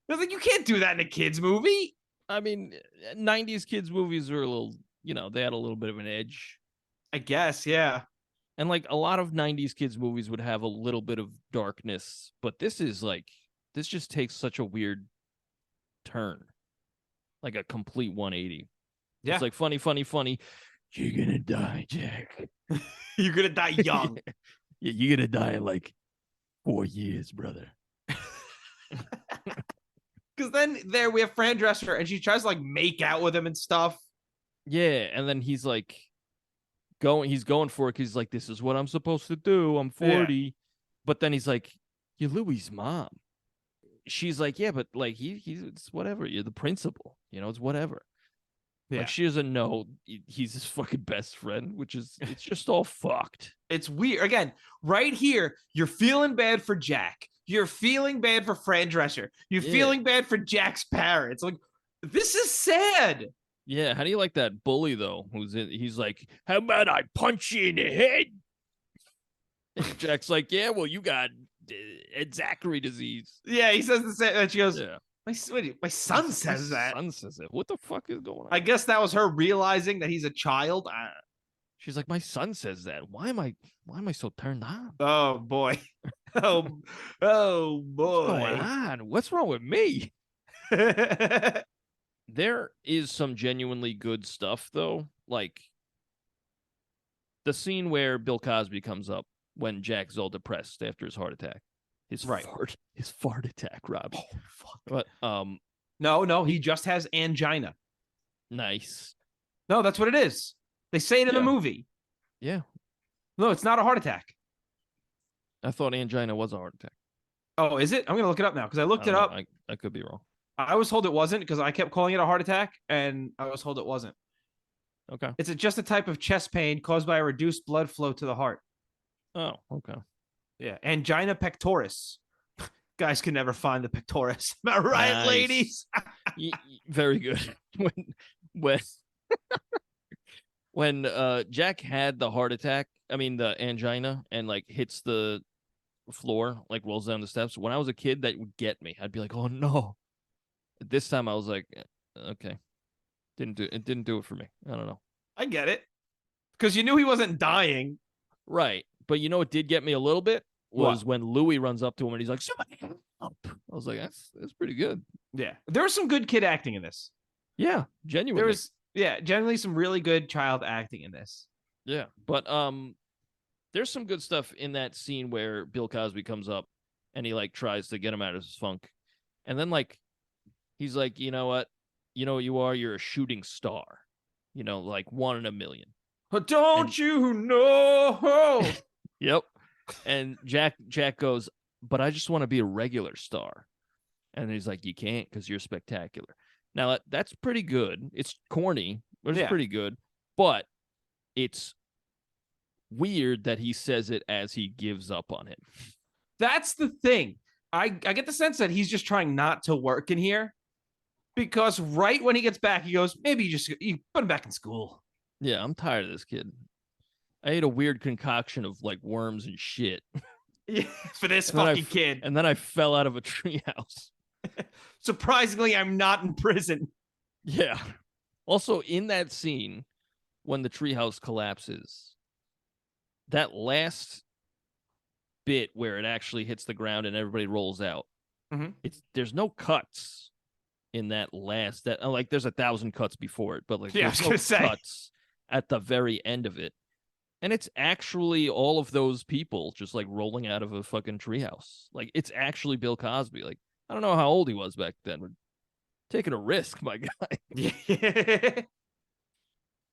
I was like, you can't do that in a kid's movie. I mean, 90s kids movies are a little, they had a little bit of an edge. I guess, yeah. And like a lot of 90s kids movies would have a little bit of darkness, but this just takes such a weird turn. Like a complete 180. Yeah. It's like funny. You're gonna die, Jack. You're gonna die young. Yeah, you're gonna die in like 4 years, brother. Because then there we have Fran Drescher, and she tries to like make out with him and stuff. Yeah, and then he's like he's going for it because he's like, this is what I'm supposed to do. I'm 40. Yeah. But then he's like, you're Louie's mom. She's like, yeah, but like he's it's whatever. You're the principal. It's whatever. Yeah. Like she doesn't know he's his fucking best friend, it's just all fucked. It's weird. Again, right here, you're feeling bad for Jack. You're feeling bad for Fran Drescher. You're feeling bad for Jack's parents. Like, this is sad. Yeah, how do you like that bully though? He's like, how about I punch you in the head? And Jack's like, yeah, well, you got Zachary disease. Yeah, he says the same. And she goes, yeah. My son says that. My son says it. What the fuck is going on? I guess that was her realizing that he's a child. She's like, my son says that. Why am I so turned on? Oh boy. Oh boy. What's going on? What's wrong with me? There is some genuinely good stuff though. Like the scene where Bill Cosby comes up when Jack's all depressed after his heart attack. His fart attack, Rob. Oh fuck. But no, he just has angina. Nice. No, that's what it is. They say it in the movie. Yeah. No, it's not a heart attack. I thought angina was a heart attack. Oh, is it? I'm gonna look it up now because I looked it up. I could be wrong. I was told it wasn't because I kept calling it a heart attack, and I was told it wasn't. Okay. It's just a type of chest pain caused by a reduced blood flow to the heart. Oh, okay. Yeah, angina pectoris. Guys can never find the pectoris. Am I right, nice. Ladies? Very good. When Jack had the heart attack, the angina, and like hits the floor, like rolls down the steps. When I was a kid, that would get me. I'd be like, oh no. This time I was like, okay. Didn't do it for me. I don't know. I get it. Because you knew he wasn't dying. Right. But you know what did get me a little bit? Was when Louis runs up to him and he's like, somebody help. I was like, that's pretty good. Yeah. There was some good kid acting in this. Yeah, genuinely. There was generally some really good child acting in this. Yeah. But there's some good stuff in that scene where Bill Cosby comes up and he like tries to get him out of his funk. And then like he's like, you know what? You know what you are? You're a shooting star. Like 1 in a million. Don't you know? Yep. And Jack goes, but I just want to be a regular star. And he's like, you can't because you're spectacular. Now, that's pretty good. It's corny, but it's pretty good. But it's weird that he says it as he gives up on him. That's the thing. I get the sense that he's just trying not to work in here. Because right when he gets back, he goes, maybe you put him back in school. Yeah, I'm tired of this kid. I ate a weird concoction of like worms and shit. Yeah, for this And then fucking kid. And then I fell out of a treehouse. Surprisingly, I'm not in prison. Yeah. Also, in that scene, when the treehouse collapses, that last bit where it actually hits the ground and everybody rolls out, there's no cuts in that last that like there's 1,000 cuts before it, but like there's no cuts at the very end of it. And it's actually all of those people just like rolling out of a fucking treehouse. Like it's actually Bill Cosby. Like I don't know how old he was back then. We're taking a risk, my guy.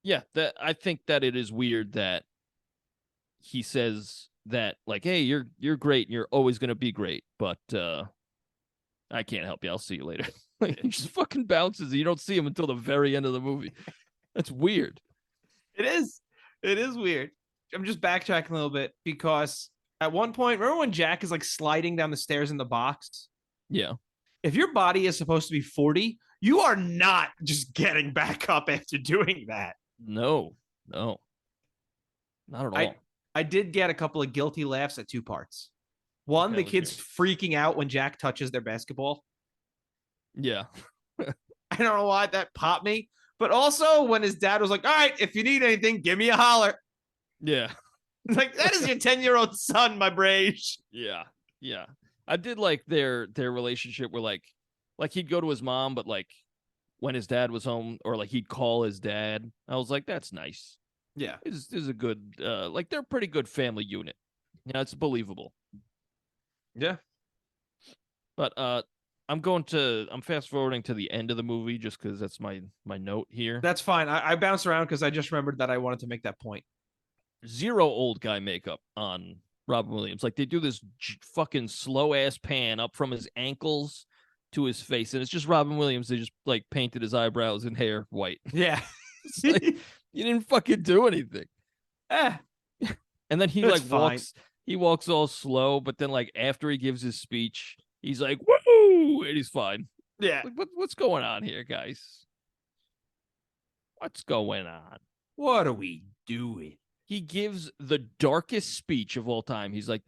Yeah, that I think that it is weird that he says that like, hey, you're great and you're always gonna be great, but I can't help you. I'll see you later. Like he just fucking bounces. And you don't see him until the very end of the movie. That's weird. It is. It is weird. I'm just backtracking a little bit because at one point, remember when Jack is like sliding down the stairs in the box? Yeah. If your body is supposed to be 40, you are not just getting back up after doing that. No. Not at all. I did get a couple of guilty laughs at two parts. One, the kids freaking out when Jack touches their basketball. Yeah. I don't know why that popped me. But also when his dad was like, all right, if you need anything, give me a holler. Yeah. Like, that is your 10-year-old son, my brage. Yeah. Yeah. I did like their relationship where like he'd go to his mom, but like when his dad was home, or like he'd call his dad. I was like, that's nice. Yeah. This is a good like they're a pretty good family unit. Yeah, it's believable. Yeah. But I'm fast forwarding to the end of the movie just because that's my note here. That's fine. I bounced around because I just remembered that I wanted to make that point. Zero old guy makeup on Robin Williams. Like they do this fucking slow ass pan up from his ankles to his face, and it's just Robin Williams. They just like painted his eyebrows and hair white. Yeah. It's like, you didn't fucking do anything. And then he like walks. He walks all slow, but then like after he gives his speech, he's like, "Woo!" and he's fine. Yeah. Like, what's going on here, guys? What's going on? What are we doing? He gives the darkest speech of all time. He's like,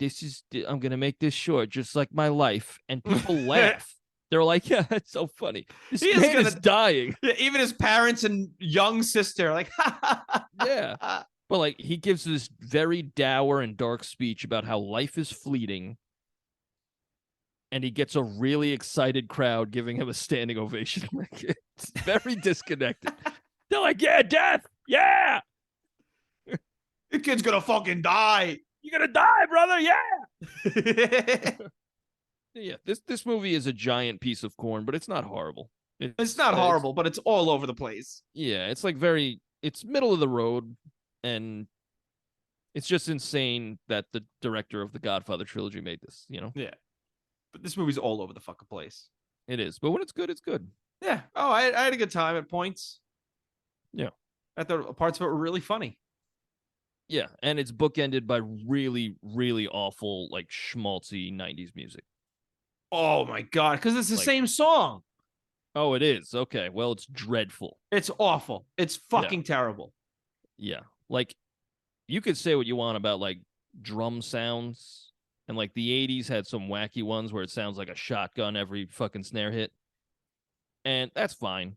I'm going to make this short, just like my life. And people laugh. They're like, yeah, that's so funny. This man is dying. Yeah, even his parents and young sister are like, yeah. But like, he gives this very dour and dark speech about how life is fleeting. And he gets a really excited crowd giving him a standing ovation. Like, it's very disconnected. They're like, yeah, death. Yeah. The kid's gonna fucking die. You're gonna die, brother. Yeah. Yeah. This movie is a giant piece of corn, but it's not horrible. It's not horrible, but it's all over the place. Yeah, it's like it's middle of the road, and it's just insane that the director of the Godfather trilogy made this, you know? Yeah. But this movie's all over the fucking place. It is. But when it's good, it's good. Yeah. Oh, I had a good time at points. Yeah. I thought parts of it were really funny. Yeah, and it's bookended by really, really awful, like schmaltzy 90s music. Oh my god, because it's the same song. Oh, it is. Okay, well, it's dreadful. It's awful. It's fucking terrible. Yeah, like you could say what you want about like drum sounds, and like the 80s had some wacky ones where it sounds like a shotgun every fucking snare hit, and that's fine.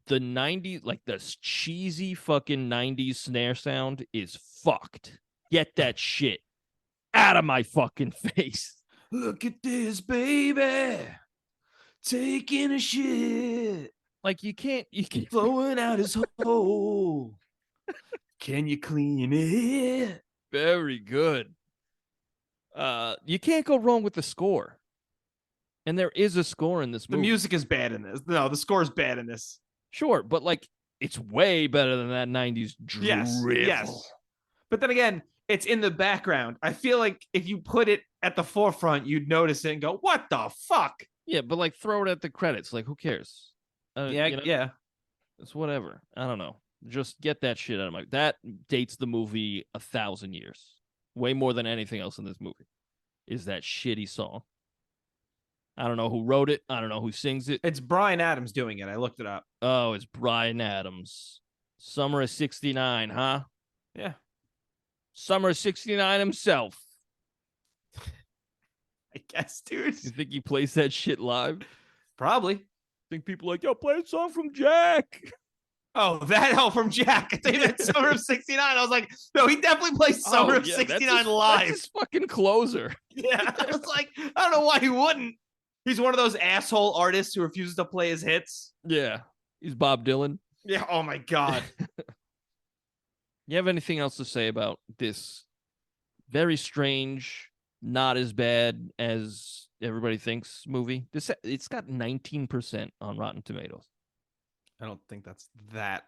The 90s, like the cheesy fucking 90s snare sound is fucked. Get that shit out of my fucking face. Look at this baby taking a shit. Like you can't flowing out his hole. Can you clean it? Very good. You can't go wrong with the score. And there is a score in this movie. The music is bad in this. No, the score is bad in this. Sure, but like it's way better than that 90s drivel. Yes. But then again, it's in the background. I feel like if you put it at the forefront, you'd notice it and go, what the fuck? Yeah, but like throw it at the credits. Like, who cares? Yeah. It's whatever. I don't know. Just get that shit out of my... That dates the movie 1,000 years. Way more than anything else in this movie. Is that shitty song. I don't know who wrote it. I don't know who sings it. It's Bryan Adams doing it. I looked it up. Oh, it's Bryan Adams. Summer of 69, huh? Yeah. Summer of 69 himself. I guess, dude. You think he plays that shit live? Probably. Think people like, yo, play a song from Jack. Oh, that hell from Jack. I think that's Summer of '69. I was like, no, he definitely plays Summer of '69 live. That's his fucking closer. Yeah, I was like, I don't know why he wouldn't. He's one of those asshole artists who refuses to play his hits. Yeah, he's Bob Dylan. Yeah. Oh my God. You have anything else to say about this very strange, not as bad as everybody thinks movie? It's got 19% on Rotten Tomatoes. I don't think that's that.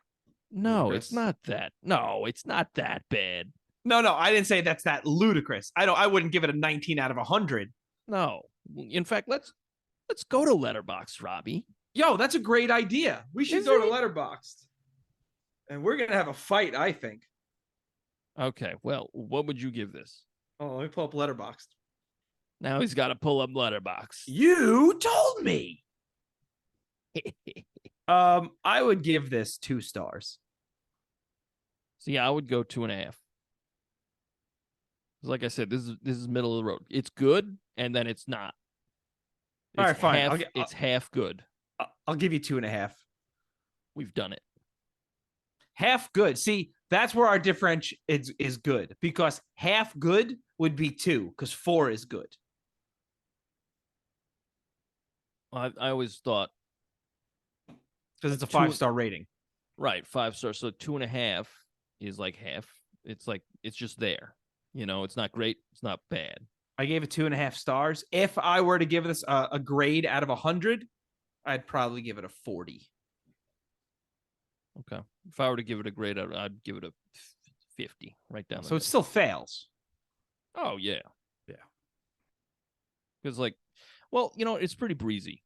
No, ludicrous. it's not that. No, it's not that bad. No, I didn't say that's that ludicrous. I wouldn't give it a 19 out of 100. No. In fact, let's go to Letterboxd, Robbie. Yo, that's a great idea. We should Is go to it? Letterboxd. And we're gonna have a fight, I think. Okay, well, what would you give this? Oh, let me pull up Letterboxd. Now he's got to pull up Letterboxd. You told me. I would give this 2 stars. See, I would go 2.5. Like I said, this is middle of the road. It's good, and then it's not. All right, fine. It's half good. I'll give you 2.5. We've done it. Half good. See, that's where our differential is good, because half good would be 2, because 4 is good. I always thought, because it's a 5-star rating. Right, 5 stars. So 2.5 is like half. It's like it's just there. You know, it's not great. It's not bad. I gave it 2.5 stars. If I were to give this a grade out of 100, I'd probably give it a 40. Okay. If I were to give it a grade, I'd give it a 50 right down. So it still fails. Oh, yeah. Yeah. Because, like, well, you know, it's pretty breezy.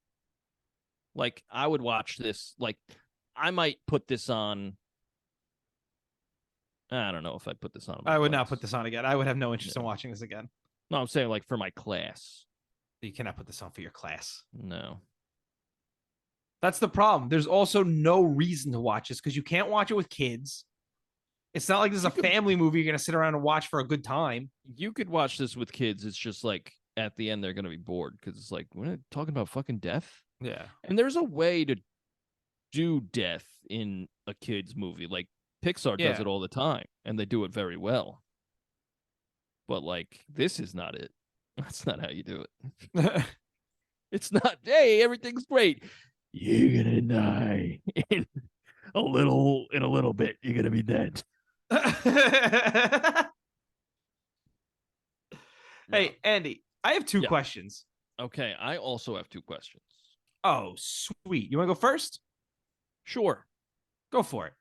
Like, I would watch this. Like, I might put this on. I don't know if I'd put this on. I would not put this on again. I would have no interest in watching this again. No, I'm saying, like, for my class. You cannot put this on for your class. No. That's the problem. There's also no reason to watch this because you can't watch it with kids. It's not like this is a family movie you're going to sit around and watch for a good time. You could watch this with kids. It's just like at the end they're going to be bored because it's like, we're not talking about fucking death. Yeah. And there's a way to do death in a kid's movie. Like Pixar does it all the time and they do it very well. But like, this is not it. That's not how you do it. It's not, hey, everything's great. You're gonna die in a little bit. You're gonna be dead. Hey, Andy, I have 2 questions. Okay, I also have 2 questions. Oh, sweet. You want to go first? Sure. Go for it.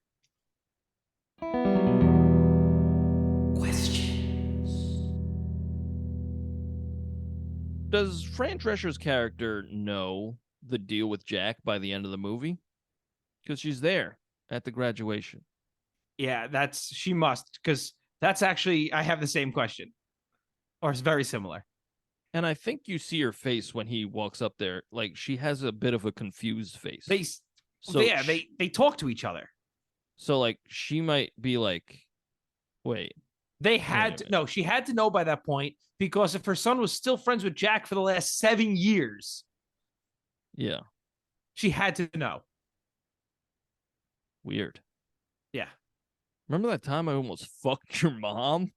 Does Fran Drescher's character know the deal with Jack by the end of the movie? Because she's there at the graduation. Yeah, she must, because that's actually, I have the same question. Or it's very similar. And I think you see her face when he walks up there. Like, she has a bit of a confused face. They talk to each other. So, like, she might be like, wait. She had to know by that point, because if her son was still friends with Jack for the last 7 years. Yeah. She had to know. Weird. Yeah. Remember that time I almost fucked your mom?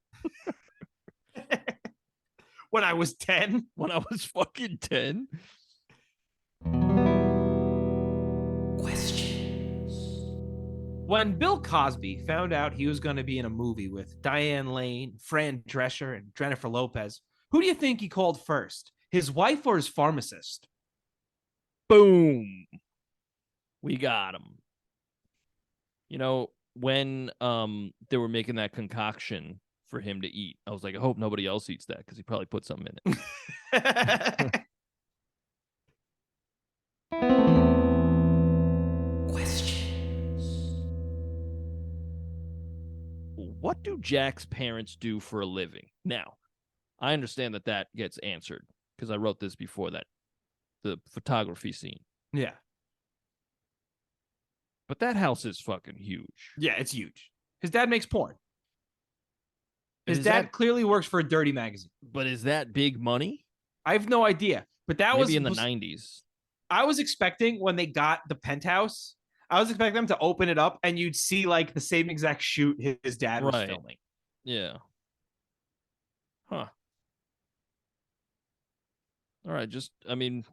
When I was 10? When I was fucking 10? When Bill Cosby found out he was going to be in a movie with Diane Lane, Fran Drescher, and Jennifer Lopez, who do you think he called first? His wife or his pharmacist? Boom. We got him. You know, when they were making that concoction for him to eat, I was like, I hope nobody else eats that because he probably put something in it. What do Jack's parents do for a living? Now, I understand that gets answered because I wrote this before that, the photography scene. Yeah. But that house is fucking huge. Yeah, it's huge. His dad makes porn. His dad clearly works for a dirty magazine. But is that big money? I have no idea. But that Maybe in the 90s. I was expecting when they got the penthouse, I was expecting them to open it up and you'd see like the same exact shoot his dad was filming. Yeah. Huh. All right. Just, I mean,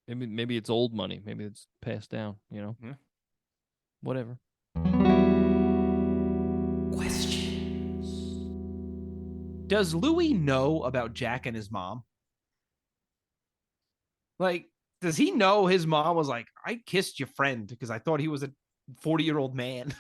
maybe it's old money. Maybe it's passed down, you know? Yeah. Whatever. Questions. Does Louis know about Jack and his mom? Like, does he know his mom was like, I kissed your friend because I thought he was a 40-year-old man?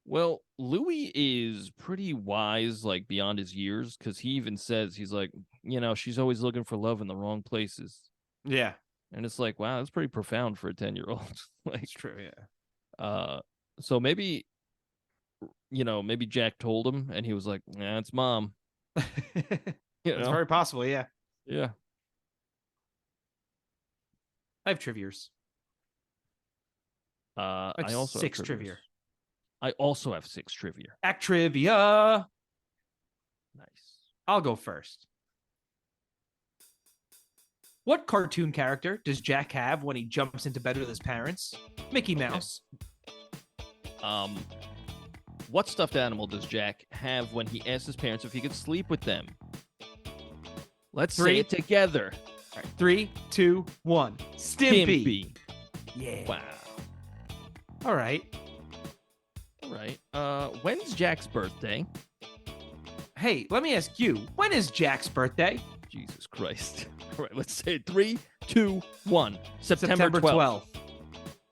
Well, Louis is pretty wise, like beyond his years, because he even says, he's like, you know, she's always looking for love in the wrong places. Yeah. And it's like, wow, that's pretty profound for a 10-year-old. Like, It's true, yeah. So maybe, you know, maybe Jack told him and he was like, yeah, it's mom. It's very possible, yeah. Yeah. I have trivias. I also 6 have trivia. I also have 6 trivia. Act trivia. Nice. I'll go first. What cartoon character does Jack have when he jumps into bed with his parents? Mickey Mouse. What stuffed animal does Jack have when he asks his parents if he could sleep with them? Let's say it together. All right, 3, 2, 1. Stimpy. Yeah. Wow. All right. When's Jack's birthday? Hey, let me ask you, when is Jack's birthday? Jesus Christ. All right, let's say it. 3, 2, 1. September 12th.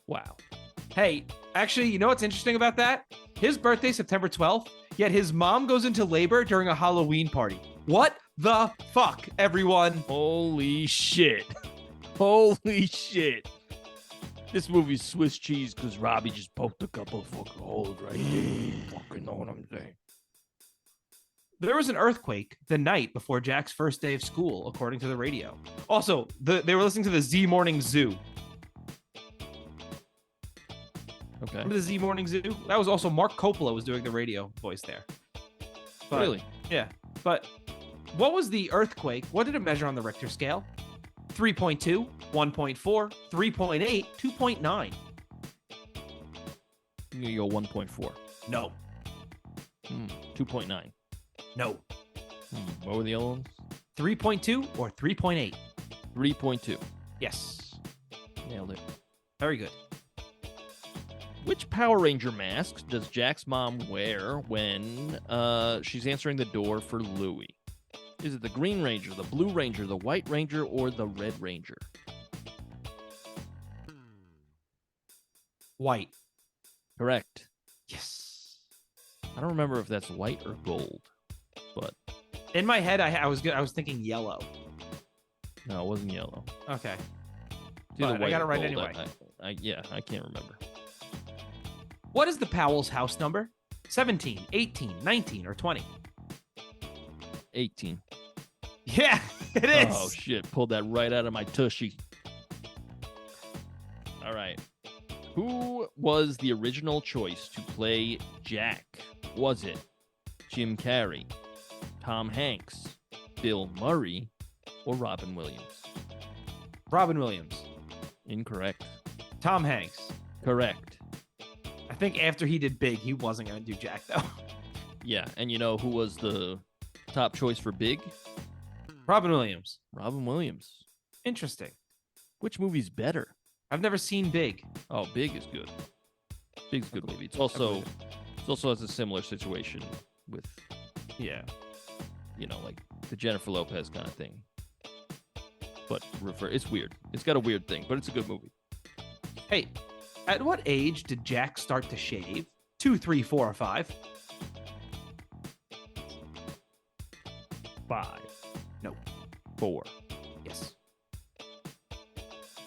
Wow. Hey, actually, you know what's interesting about that? His birthday, September 12th, yet his mom goes into labor during a Halloween party. What the fuck, everyone? Holy shit. Holy shit. This movie's Swiss cheese because Robbie just poked a couple of fucking holes right there. Fucking know what I'm saying. There was an earthquake the night before Jack's first day of school, according to the radio. Also, they were listening to the Z Morning Zoo. Okay. Remember the Z Morning Zoo? That was also Mark Coppola was doing the radio voice there. But, really? Yeah. But what was the earthquake? What did it measure on the Richter scale? 3.2, 1.4, 3.8, 2.9. You go 1.4. No. 2.9. No. What were the other ones? 3.2 or 3.8? 3.2. Yes. Nailed it. Very good. Which Power Ranger mask does Jack's mom wear when she's answering the door for Louis? Is it the Green Ranger, the Blue Ranger, the White Ranger, or the Red Ranger? White. Correct. Yes. I don't remember if that's white or gold, but in my head, I was thinking yellow. No, it wasn't yellow. Okay. But I got it right anyway. I can't remember. What is the Powell's house number? 17, 18, 19, or 20? 18. Yeah, it is. Oh, shit. Pulled that right out of my tushy. All right. Who was the original choice to play Jack? Was it Jim Carrey, Tom Hanks, Bill Murray, or Robin Williams? Robin Williams. Incorrect. Tom Hanks. Correct. I think after he did Big, he wasn't going to do Jack, though. Yeah, and you know who was the top choice for Big? Robin Williams. Robin Williams. Interesting. Which movie's better? I've never seen Big. Oh, Big is good. Big's a good movie. It also has a similar situation with, yeah, you know, like the Jennifer Lopez kind of thing. But it's weird. It's got a weird thing, but it's a good movie. Hey, at what age did Jack start to shave? 2, 3, 4, or 5? 5. No. 4. Yes.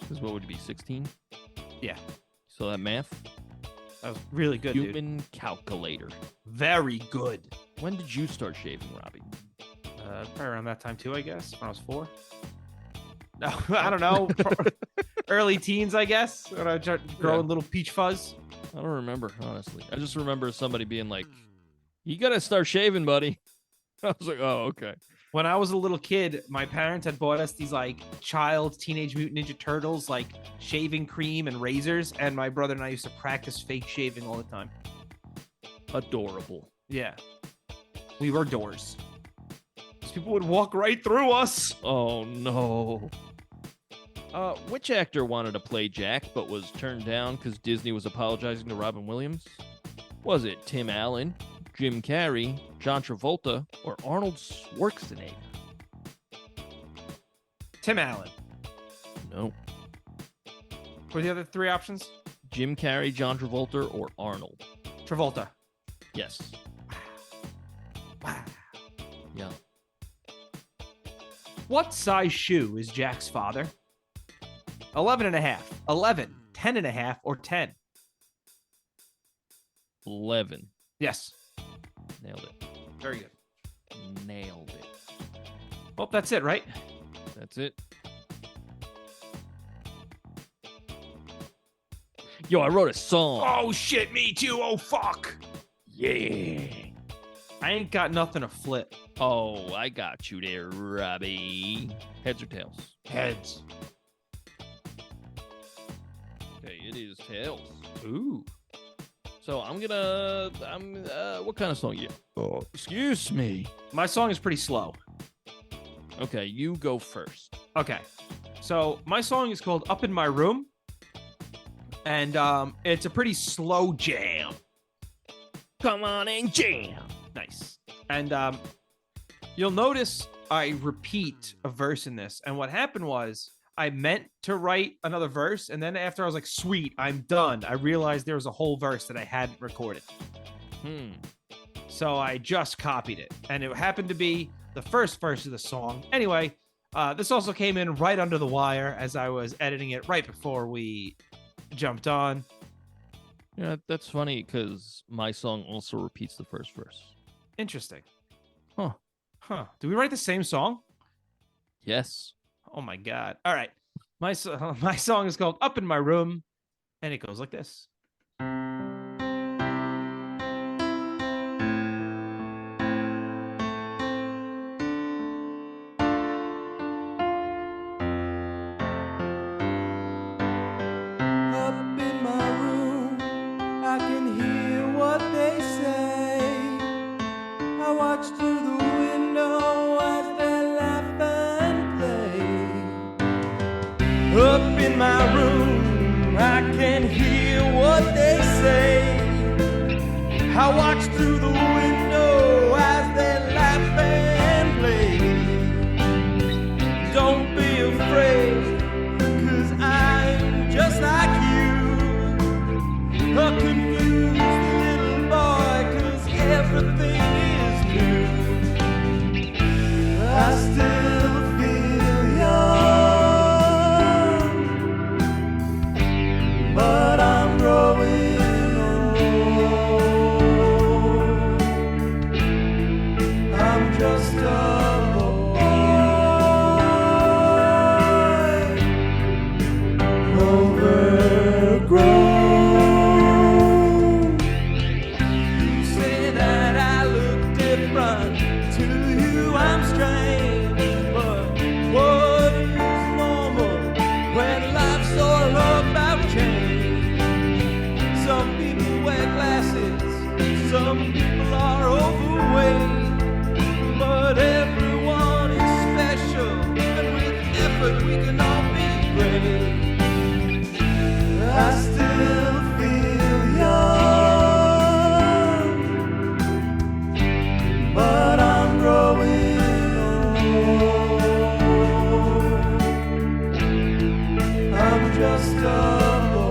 Because what would it be, 16? Yeah. So that math? That was really good, Human calculator. Very good. When did you start shaving, Robbie? Probably around that time too, I guess. When I was 4. No, I don't know. Early teens, I guess. When I started growing little peach fuzz. I don't remember, honestly. I just remember somebody being like, "You gotta start shaving, buddy." I was like, "Oh, okay." When I was a little kid, my parents had bought us these like child Teenage Mutant Ninja Turtles, like shaving cream and razors. And my brother and I used to practice fake shaving all the time. Adorable. Yeah. We were doors. These people would walk right through us. Oh, no. Which actor wanted to play Jack but was turned down because Disney was apologizing to Robin Williams? Was it Tim Allen, Jim Carrey, John Travolta, or Arnold Schwarzenegger? Tim Allen. No. What are the other three options? Jim Carrey, John Travolta, or Arnold? Travolta. Yes. Wow. Yeah. What size shoe is Jack's father? 11 and a half, 11, 10 and a half, or 10? 11. Yes. Nailed it. Very good. Nailed it. Well, that's it, right? That's it. Yo, I wrote a song. Oh, shit, me too. Oh, fuck. Yeah. I ain't got nothing to flip. Oh, I got you there, Robbie. Heads or tails? Heads. Okay, it is tails. Ooh. So what kind of song you? Oh, excuse me. My song is pretty slow. Okay, you go first. Okay. So my song is called Up in My Room. And it's a pretty slow jam. Come on and jam. Nice. And you'll notice I repeat a verse in this. And what happened was I meant to write another verse. And then after I was like, sweet, I'm done, I realized there was a whole verse that I hadn't recorded. So I just copied it. And it happened to be the first verse of the song. Anyway, this also came in right under the wire as I was editing it right before we jumped on. Yeah, that's funny because my song also repeats the first verse. Interesting. Huh. Do we write the same song? Yes. Oh my God. All right. My song is called Up in My Room, and it goes like this. Up in my room, I can hear what they say. I watch through the window as they laugh and play. Don't be afraid, 'cause I'm just like you, a confused little boy, 'cause everything is new. I still feel young, but I'm growing old. I'm just a boy, overgrown. You say that I look different, to you I'm strange, but what is normal when life's all about change? Some people wear glasses, some people are overweight, but everyone is special, and with effort we can all be great. I still feel young, but I'm growing old. I'm just a boy,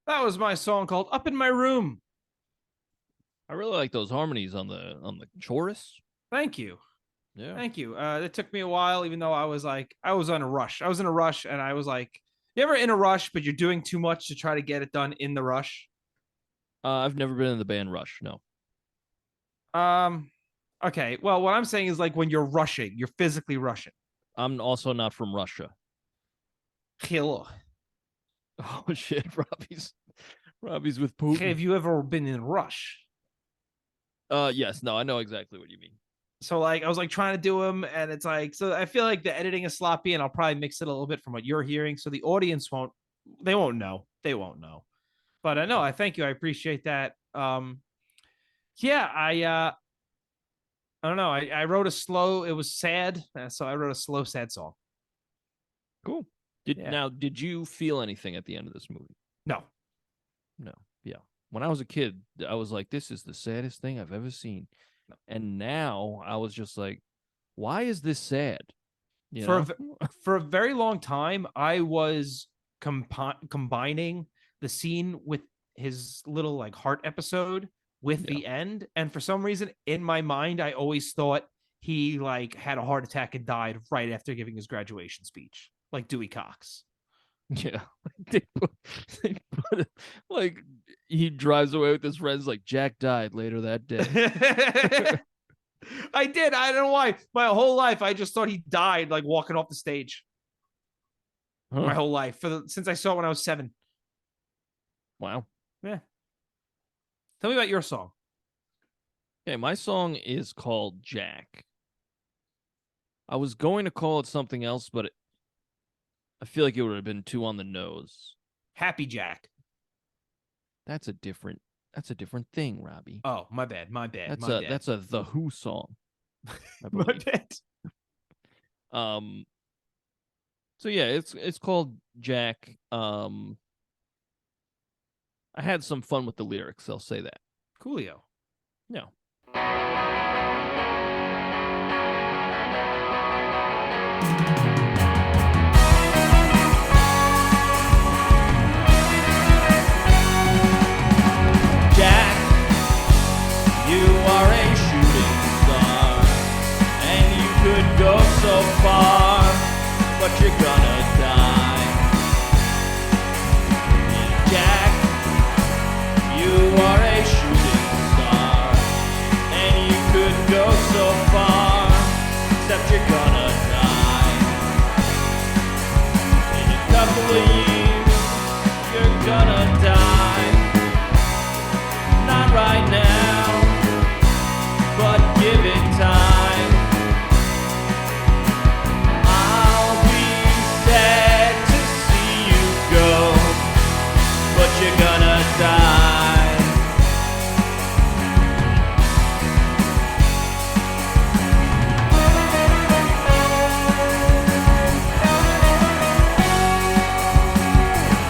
That was my song called Up in My Room. I really like those harmonies on the chorus. Thank you. Yeah. Thank you. It took me a while, even though I was in a rush. I was in a rush, and I was like, you ever in a rush, but you're doing too much to try to get it done in the rush? I've never been in the band Rush. No. Okay. Well, what I'm saying is like when you're rushing, you're physically rushing. I'm also not from Russia. Hello. Oh shit, Robbie's with Putin. Have you ever been in a rush? Yes, no, I know exactly what you mean. So like I was like trying to do them, and it's like, so I feel like the editing is sloppy, and I'll probably mix it a little bit from what you're hearing, so the audience won't know. They won't know. But I know, I thank you. I appreciate that. Yeah, I don't know. I wrote a slow, it was sad, so I wrote a slow, sad song. Cool. Did you feel anything at the end of this movie? No. Yeah. When I was a kid, I was like, this is the saddest thing I've ever seen. No. And now I was just like, why is this sad? For a very long time, I was combining the scene with his little like heart episode with the end, and for some reason in my mind I always thought he like had a heart attack and died right after giving his graduation speech, like Dewey Cox. Yeah. they put like he drives away with his friends like Jack died later that day. I did. I don't know why. My whole life I just thought he died like walking off the stage. Huh. My whole life since I saw it when I was 7. Wow. Yeah. Tell me about your song. Okay, my song is called Jack. I was going to call it something else, but I feel like it would have been too on the nose. Happy Jack. That's a different thing, Robbie. Oh, my bad. That's a The Who song. I My believe. bad. So yeah, it's called Jack. I had some fun with the lyrics, I'll say that. Coolio. No. Jack, you are a shooting star, and you could go so far, but you're gonna die. Jack, you are a shooting star, and you could go so far, except you're gonna die. In a couple of years, you're gonna die. Not right now, but give it time. I'll be sad to see you go, but you're gonna die.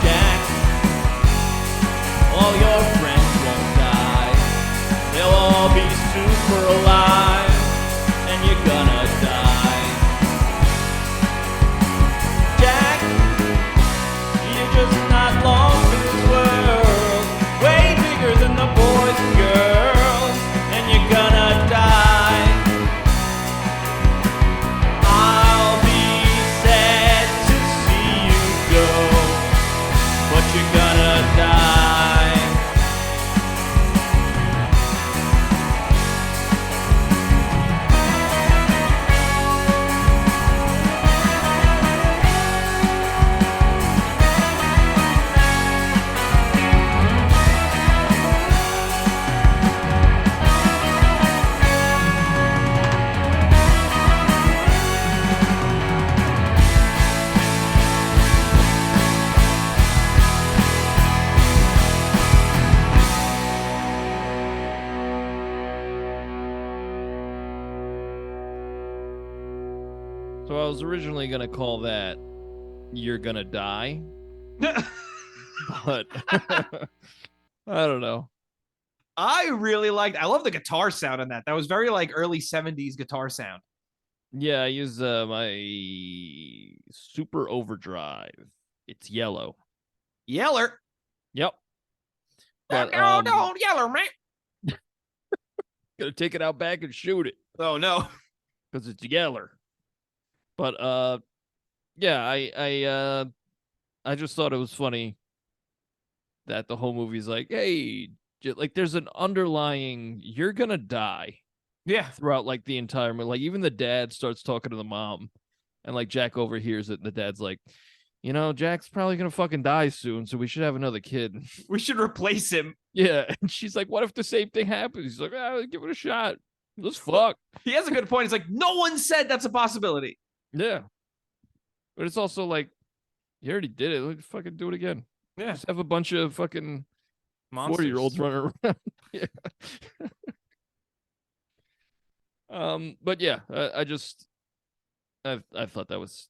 Jack, all your friends won't die. They'll all be super alive, and you're gonna die. Jack, you're just not long in this world, way bigger than the boys and girls, and you're gonna die. I'll be sad to see you go, but you're gonna die. So I was originally gonna call that "You're Gonna Die," but I don't know. I love the guitar sound on that. That was very like early 70s guitar sound. Yeah, I use my Super Overdrive. It's yellow. Yeller. Yep. But don't yell, man. gonna take it out back and shoot it Oh no. because it's Yeller. But yeah, I just thought it was funny that the whole movie's like, hey, like there's an underlying you're gonna die Yeah. throughout like the entire movie. Like even the dad starts talking to the mom, and like Jack overhears it, and the dad's like, you know, Jack's probably gonna fucking die soon, so we should have another kid. We should replace him. Yeah, and she's like, what if the same thing happens? He's like, give it a shot. Let's fuck. He has a good point. He's like, no one said that's a possibility. Yeah, but it's also like, you already did it. Let's fucking do it again. Yeah. Just have a bunch of fucking Monsters. 40-year-olds running around. Yeah. But yeah, I thought that was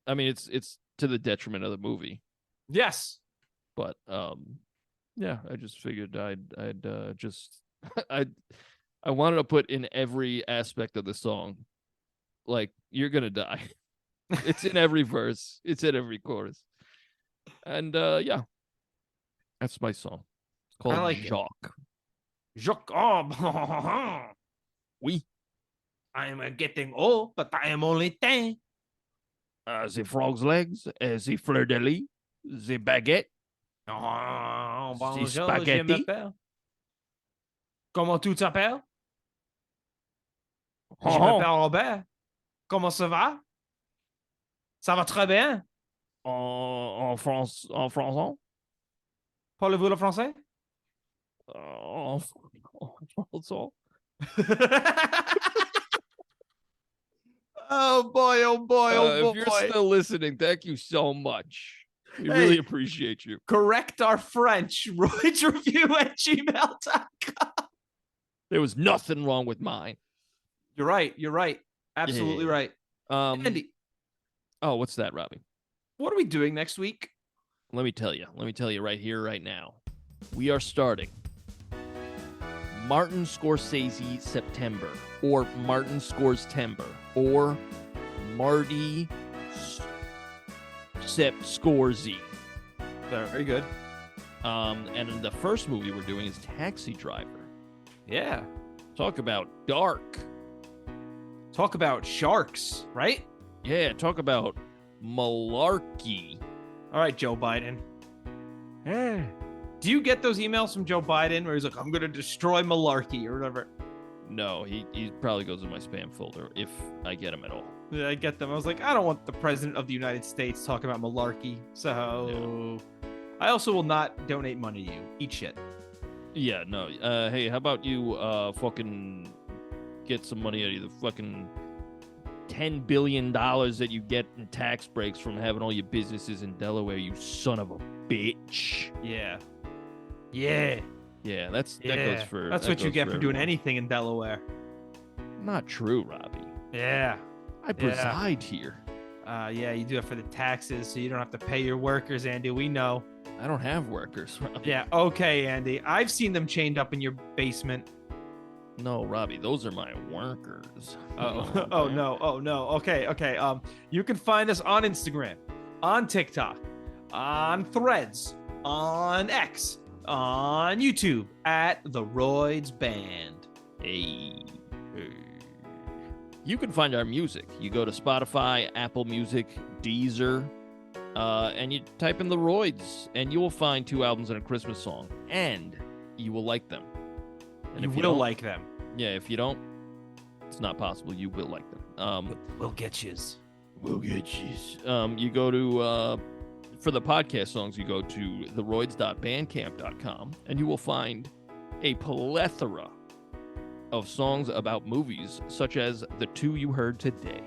I mean, it's to the detriment of the movie, Yes. but yeah, I just figured I'd just I wanted to put in every aspect of the song, like you're gonna die. It's in every verse, it's in every chorus, and yeah, that's my song. It's called I like Jacques. Jacques. Oh, Oui. I am getting old, but I am only 10. The frog's legs, the fleur de lis, the baguette. Oh, C'est bonjour, je spaghetti. m'appelle. Comment tu t'appelles? Je Oh, m'appelle Robert. Comment ça va? Ça va très bien. en français? Parlez-vous le français? En français? Oh boy, oh boy, oh If you're boy. still listening, thank you so much. We Hey. really appreciate you. Correct our French. roidsreview@gmail.com. There was nothing wrong with mine. You're right. You're right. Absolutely Yeah. right. Andy, Oh, what's that, Robbie? what are we doing next week? Let me tell you right here, right now. We are starting Martin Scorsese September, or Martin Scores Timber, or Marty Scorsese. Very good. And the first movie we're doing is Taxi Driver. Yeah. Talk about dark. Talk about sharks, right? Yeah, talk about malarkey. All right, Joe Biden. Do you get those emails from Joe Biden where he's like, I'm going to destroy malarkey or whatever? No, he probably goes in my spam folder if I get him at all. Yeah, I get them. I was like, I don't want the president of the United States talking about malarkey. So I also will not donate money to you. Eat shit. Yeah, no. Hey, how about you fucking get some money out of the fucking $10 billion that you get in tax breaks from having all your businesses in Delaware, you son of a bitch. Yeah. Yeah. Yeah, that goes for... That's that what you goes get for doing everyone. anything in Delaware. Not true, Robbie. Yeah. I preside here. Yeah, you do it for the taxes so you don't have to pay your workers, Andy. We know. I don't have workers, Robbie. Yeah, okay, Andy. I've seen them chained up in your basement. No, Robbie, those are my workers. Oh no. Okay. You can find us on Instagram, on TikTok, on Threads, on X, on YouTube at TheRoydsBand. Hey. You can find our music. You go to Spotify, Apple Music, Deezer, and you type in The Royds, and you will find 2 albums and a Christmas song, and you will like them. And You if will don't- like them. Yeah, if you don't, it's not possible. You will like them. We'll get yous. We'll get you. You go to for the podcast songs, you go to TheRoyds.bandcamp.com, and you will find a plethora of songs about movies, such as the 2 you heard today.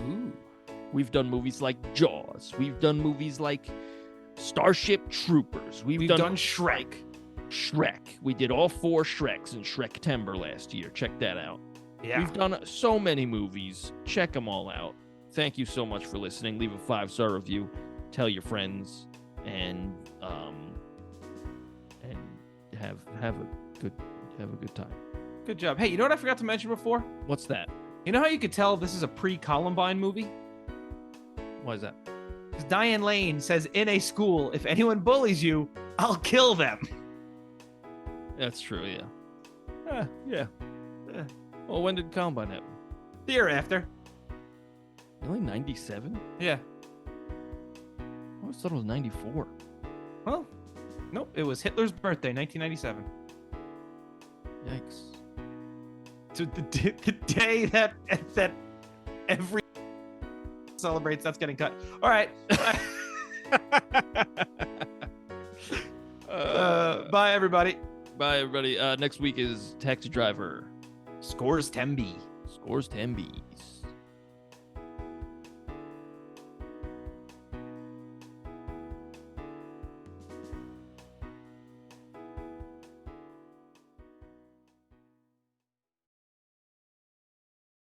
Ooh. We've done movies like Jaws. We've done movies like Starship Troopers. We've done Shrek. Shrek. We did all 4 Shreks in Shrek-tember last year. Check that out. Yeah. We've done so many movies. Check them all out. Thank you so much for listening. Leave a 5-star review. Tell your friends, and have a good time. Good job. Hey, you know what I forgot to mention before? What's that? You know how you could tell this is a pre-Columbine movie? Why is that? Because Diane Lane says in a school, if anyone bullies you, I'll kill them. That's true, yeah. Yeah. Eh. Well, when did Columbine happen? The year after. Only 97? Yeah. I always thought it was 94. Well, nope. It was Hitler's birthday, 1997. Yikes. So the day that every celebrates, that's getting cut. All right. Bye, everybody. Bye, everybody. Next week is Taxi Driver. Scores 10B. Scores 10 Bs.